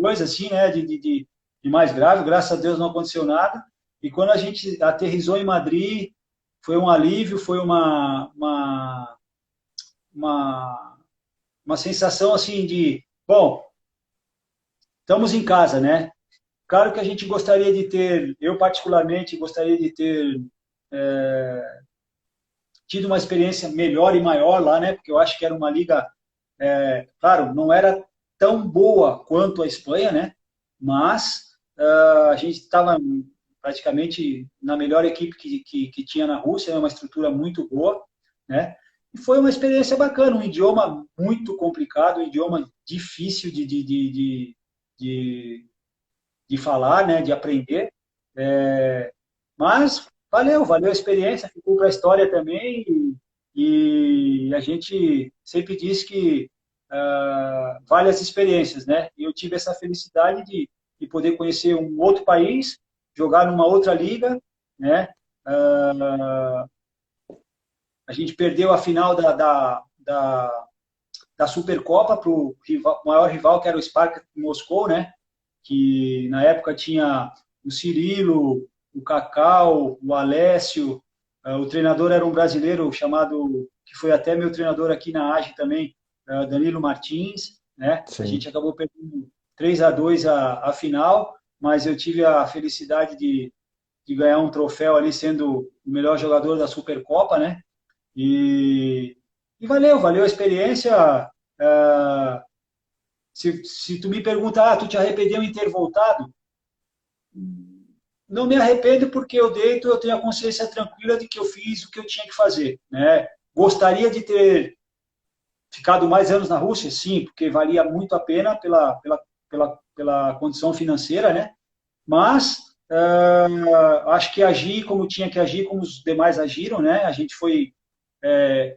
coisa, assim, né, de mais grave. Graças a Deus não aconteceu nada. E quando a gente aterrissou em Madrid, foi um alívio, foi uma, uma sensação assim de, bom, estamos em casa, né? Claro que a gente gostaria de ter, eu particularmente gostaria de ter tido uma experiência melhor e maior lá, né? Porque eu acho que era uma liga, claro, não era tão boa quanto a Espanha, né? Mas a gente estava praticamente na melhor equipe que tinha na Rússia, né? Uma estrutura muito boa, né? E foi uma experiência bacana, um idioma muito complicado, um idioma difícil de, de falar, né? De aprender. Mas valeu a experiência, ficou para a história também, e a gente sempre diz que vale as experiências, né? E eu tive essa felicidade de poder conhecer um outro país, jogar numa outra liga, né? A gente perdeu a final da Supercopa para o maior rival, que era o Spartak Moscou, né? Que na época tinha o Cirilo, o Cacau, o Alessio, o treinador era um brasileiro chamado, que foi até meu treinador aqui na AGE também, Danilo Martins, né? A Sim. gente acabou perdendo 3-2 a final, mas eu tive a felicidade de ganhar um troféu ali sendo o melhor jogador da Supercopa, né? E, e valeu a experiência. Se tu me perguntar, tu te arrependeu em ter voltado? Não me arrependo, porque eu deito, eu tenho a consciência tranquila de que eu fiz o que eu tinha que fazer, né? Gostaria de ter ficado mais anos na Rússia? Sim, porque valia muito a pena pela condição financeira, né? Mas acho que agi como tinha que agir, como os demais agiram, né? A gente foi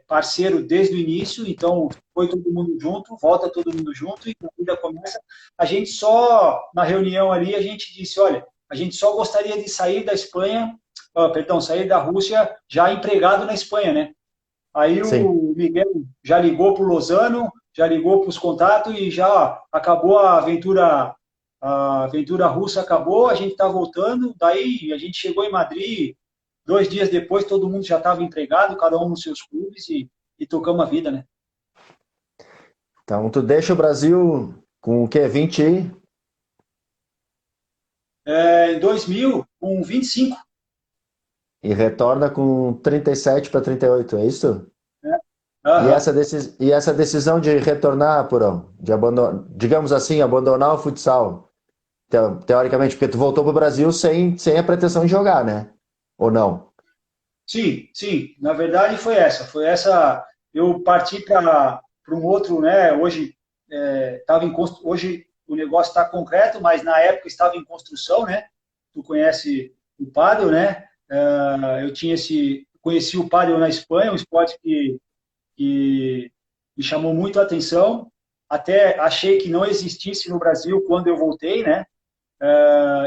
parceiro desde o início, então foi todo mundo junto, volta todo mundo junto e a vida começa. A gente só, na reunião ali, a gente disse, olha, a gente só gostaria de sair da Espanha, sair da Rússia já empregado na Espanha, né? Aí Sim. o Miguel já ligou para o Lozano, já ligou para os contatos e já acabou a aventura russa acabou, a gente está voltando, daí a gente chegou em Madrid, 2 dias depois todo mundo já estava empregado, cada um nos seus clubes e tocamos a vida, né? Então, tu deixa o Brasil com o quê? 20 aí? Em 2000, com 25, E retorna com 37 para 38, é isso? né? E Aham. essa decisão de retornar, Purão, de abandonar, digamos assim, abandonar o futsal, teoricamente, porque tu voltou para o Brasil sem a pretensão de jogar, né? Ou não? Sim, sim. Na verdade foi essa. Foi essa. Eu parti para um outro, né? Hoje hoje o negócio está concreto, mas na época estava em construção, né? Tu conhece o pádel, né? Eu conheci o pádel na Espanha, um esporte que me chamou muito a atenção. Até achei que não existisse no Brasil quando eu voltei, né?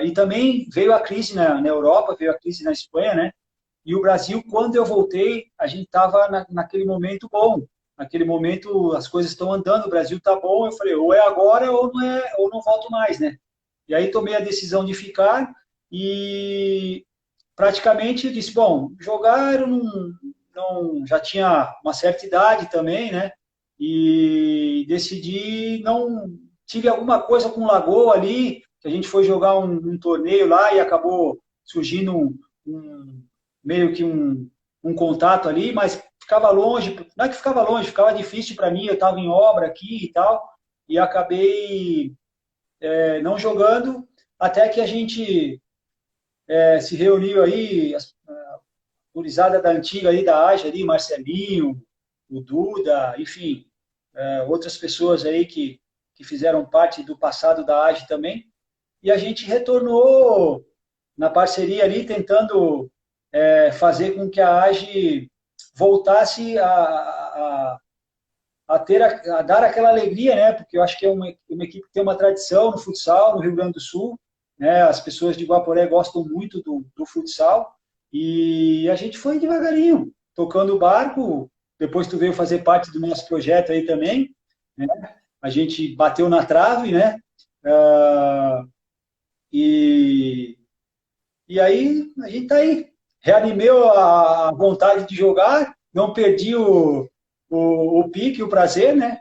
E também veio a crise na Europa, veio a crise na Espanha, né? E o Brasil, quando eu voltei, a gente estava naquele momento bom. Naquele momento, as coisas estão andando, o Brasil está bom. Eu falei, ou é agora ou não é, ou não volto mais, né? E aí tomei a decisão de ficar e praticamente disse, bom, jogar eu já tinha uma certa idade também, né? E decidi não tive alguma coisa com Lagoa ali, que a gente foi jogar um torneio lá e acabou surgindo um meio que um contato ali, mas ficava longe, não é que ficava longe, ficava difícil para mim, eu estava em obra aqui e tal, e acabei não jogando, até que a gente se reuniu aí, a gurizada da antiga aí da AGE, ali, Marcelinho, o Duda, enfim, outras pessoas aí que fizeram parte do passado da AGE também, e a gente retornou na parceria ali, tentando fazer com que a AGE voltasse a dar aquela alegria, né? Porque eu acho que é uma equipe que tem uma tradição no futsal, no Rio Grande do Sul, né? As pessoas de Guaporé gostam muito do futsal e a gente foi devagarinho, tocando o barco. Depois tu veio fazer parte do nosso projeto aí também, né? A gente bateu na trave, né? Uh, e, e aí a gente tá aí. Reanimei a vontade de jogar, não perdi o pique, o prazer, né?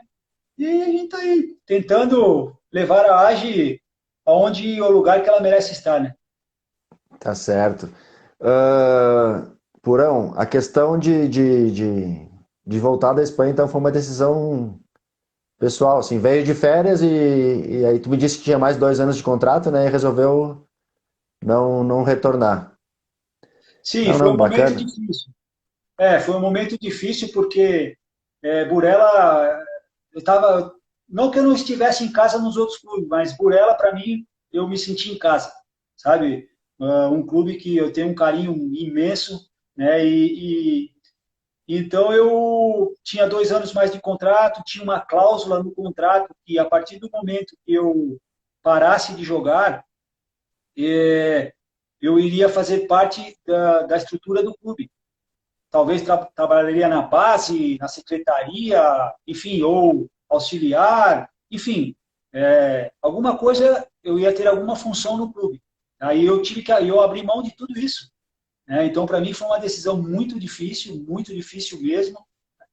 E a gente está aí, tentando levar a AGE aonde o lugar que ela merece estar, né? Tá certo. Ah, Purão, a questão de voltar da Espanha, então, foi uma decisão pessoal, assim, veio de férias e aí tu me disse que tinha mais 2 anos de contrato, né? E resolveu não retornar. Sim, Não, foi não, um momento bacana. difícil. Foi um momento difícil porque Burela, eu estava, não que eu não estivesse em casa nos outros clubes, mas Burela, para mim, eu me senti em casa, sabe? Um clube que eu tenho um carinho imenso, né? Então eu tinha 2 anos mais de contrato, tinha uma cláusula no contrato que a partir do momento que eu parasse de jogar, eh, eu iria fazer parte da estrutura do clube. Talvez trabalharia na base, na secretaria, enfim, ou auxiliar, enfim, alguma coisa, eu ia ter alguma função no clube. Aí eu abri mão de tudo isso, né? Então, para mim, foi uma decisão muito difícil mesmo.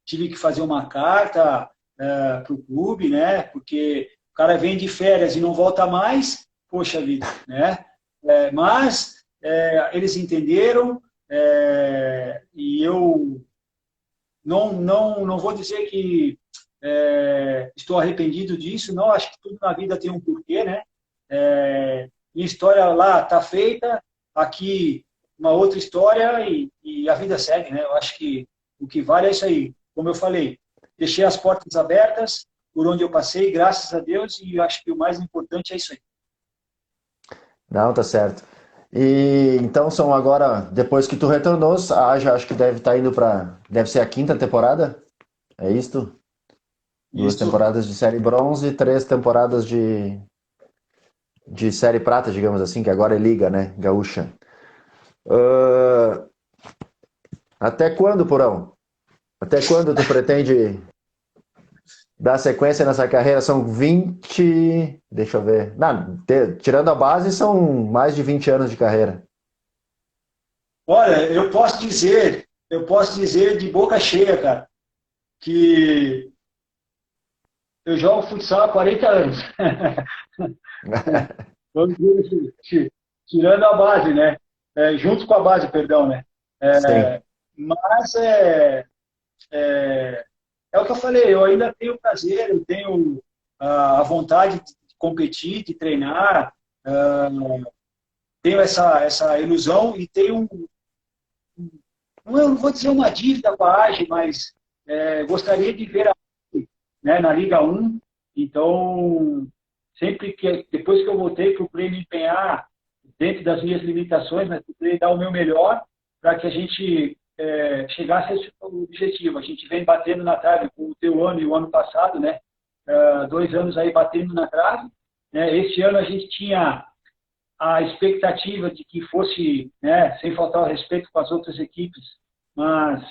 Tive que fazer uma carta para o clube, né? Porque o cara vem de férias e não volta mais, poxa vida, né? Mas eles entenderam e eu não vou dizer que estou arrependido disso, não, acho que tudo na vida tem um porquê, né? Minha história lá está feita, aqui uma outra história e a vida segue, né? Eu acho que o que vale é isso aí. Como eu falei, deixei as portas abertas por onde eu passei, graças a Deus, e eu acho que o mais importante é isso aí. Não, tá certo. E então são agora, depois que tu retornou, já acho que deve estar indo para, deve ser a quinta temporada, é isto? Duas Isso. temporadas de série bronze, três temporadas de série prata, digamos assim, que agora é liga, né? Gaúcha. Ah, até quando, Porão? Até quando tu pretende dar sequência nessa carreira? São 20, deixa eu ver. Não, tirando a base, são mais de 20 anos de carreira. Olha, eu posso dizer de boca cheia, cara, que eu jogo futsal há 40 anos. Vamos dizer assim, tirando a base, né? Junto com a base, perdão, né? Sim. Mas é o que eu falei, eu ainda tenho prazer, eu tenho a vontade de competir, de treinar, ah, tenho essa ilusão e tenho, não vou dizer uma dívida com a AGE, mas gostaria de ver a AGE, né, na Liga 1. Então, depois que eu voltei, procurei me empenhar dentro das minhas limitações, mas procurei dar o meu melhor para que a gente chegasse a esse objetivo. A gente vem batendo na trave com o teu ano e o ano passado, né? 2 anos aí batendo na trave. Né? Este ano a gente tinha a expectativa de que fosse, né, sem faltar o respeito com as outras equipes, mas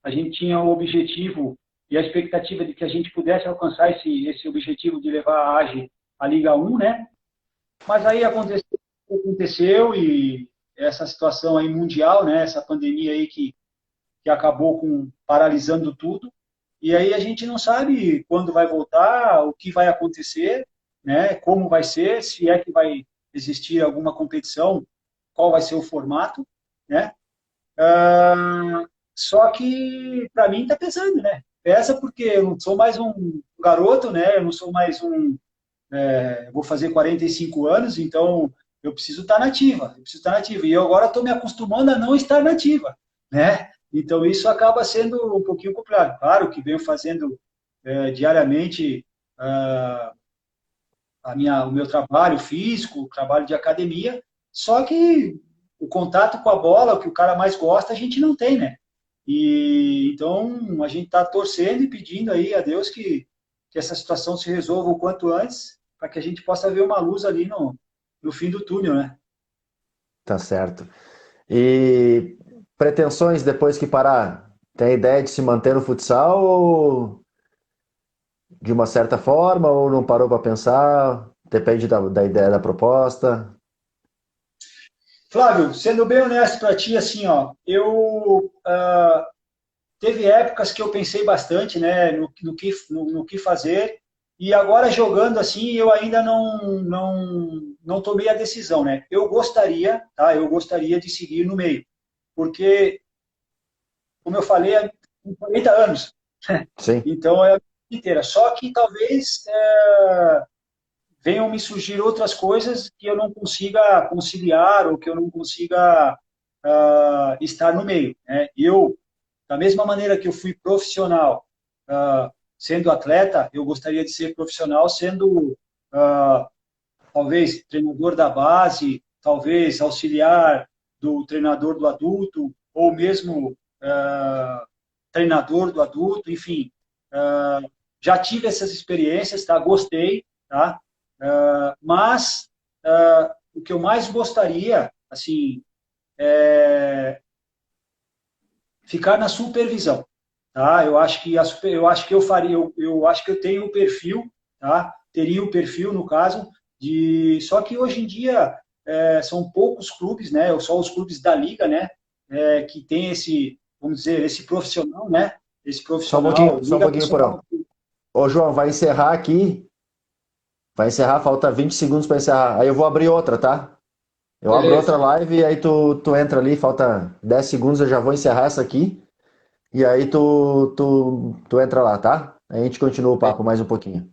a gente tinha o objetivo e a expectativa de que a gente pudesse alcançar esse objetivo de levar a AGE à Liga 1, né? Mas aí aconteceu e essa situação aí mundial, né, essa pandemia aí que acabou paralisando tudo. E aí a gente não sabe quando vai voltar, o que vai acontecer, né, como vai ser, se é que vai existir alguma competição, qual vai ser o formato, né? Só que para mim está pesando, né? Pesa porque eu não sou mais um garoto, né? Eu não sou mais vou fazer 45 anos, então eu preciso estar nativa, eu preciso estar nativa. E eu agora estou me acostumando a não estar nativa, né? Então isso acaba sendo um pouquinho complicado. Claro que venho fazendo diariamente o meu trabalho físico, o trabalho de academia, só que o contato com a bola, o que o cara mais gosta, a gente não tem, né? E então a gente está torcendo e pedindo aí a Deus que essa situação se resolva o quanto antes, para que a gente possa ver uma luz ali no fim do túnel, né? Tá certo. E pretensões depois que parar? Tem a ideia de se manter no futsal ou de uma certa forma ou não parou para pensar? Depende da ideia da proposta. Flávio, sendo bem honesto para ti, assim, ó, teve épocas que eu pensei bastante, né, no que fazer, e agora jogando assim, eu ainda não tomei a decisão, né? Eu gostaria, tá? Eu gostaria de seguir no meio, porque, como eu falei, com 40 anos, Sim. então é a vida inteira. Só que talvez venham me surgir outras coisas que eu não consiga conciliar ou que eu não consiga estar no meio, né? Eu da mesma maneira que eu fui profissional sendo atleta, eu gostaria de ser profissional sendo talvez treinador da base, talvez auxiliar do treinador do adulto, ou mesmo treinador do adulto, enfim. Já tive essas experiências, tá? Gostei, tá? Mas o que eu mais gostaria, assim, é ficar na supervisão, tá? Eu acho que eu faria, eu acho que eu tenho o perfil, tá? Teria o perfil no caso só que hoje em dia são poucos clubes, né? Só os clubes da liga, né? Que tem vamos dizer, esse profissional, né? Esse profissional, Só um liga pouquinho, Porão. profissional. Ô, João, vai encerrar aqui. Vai encerrar, falta 20 segundos para encerrar. Aí eu vou abrir outra, tá? Eu abro outra Beleza. live e aí tu entra ali, falta 10 segundos, eu já vou encerrar essa aqui. E aí tu entra lá, tá? Aí a gente continua o papo mais um pouquinho.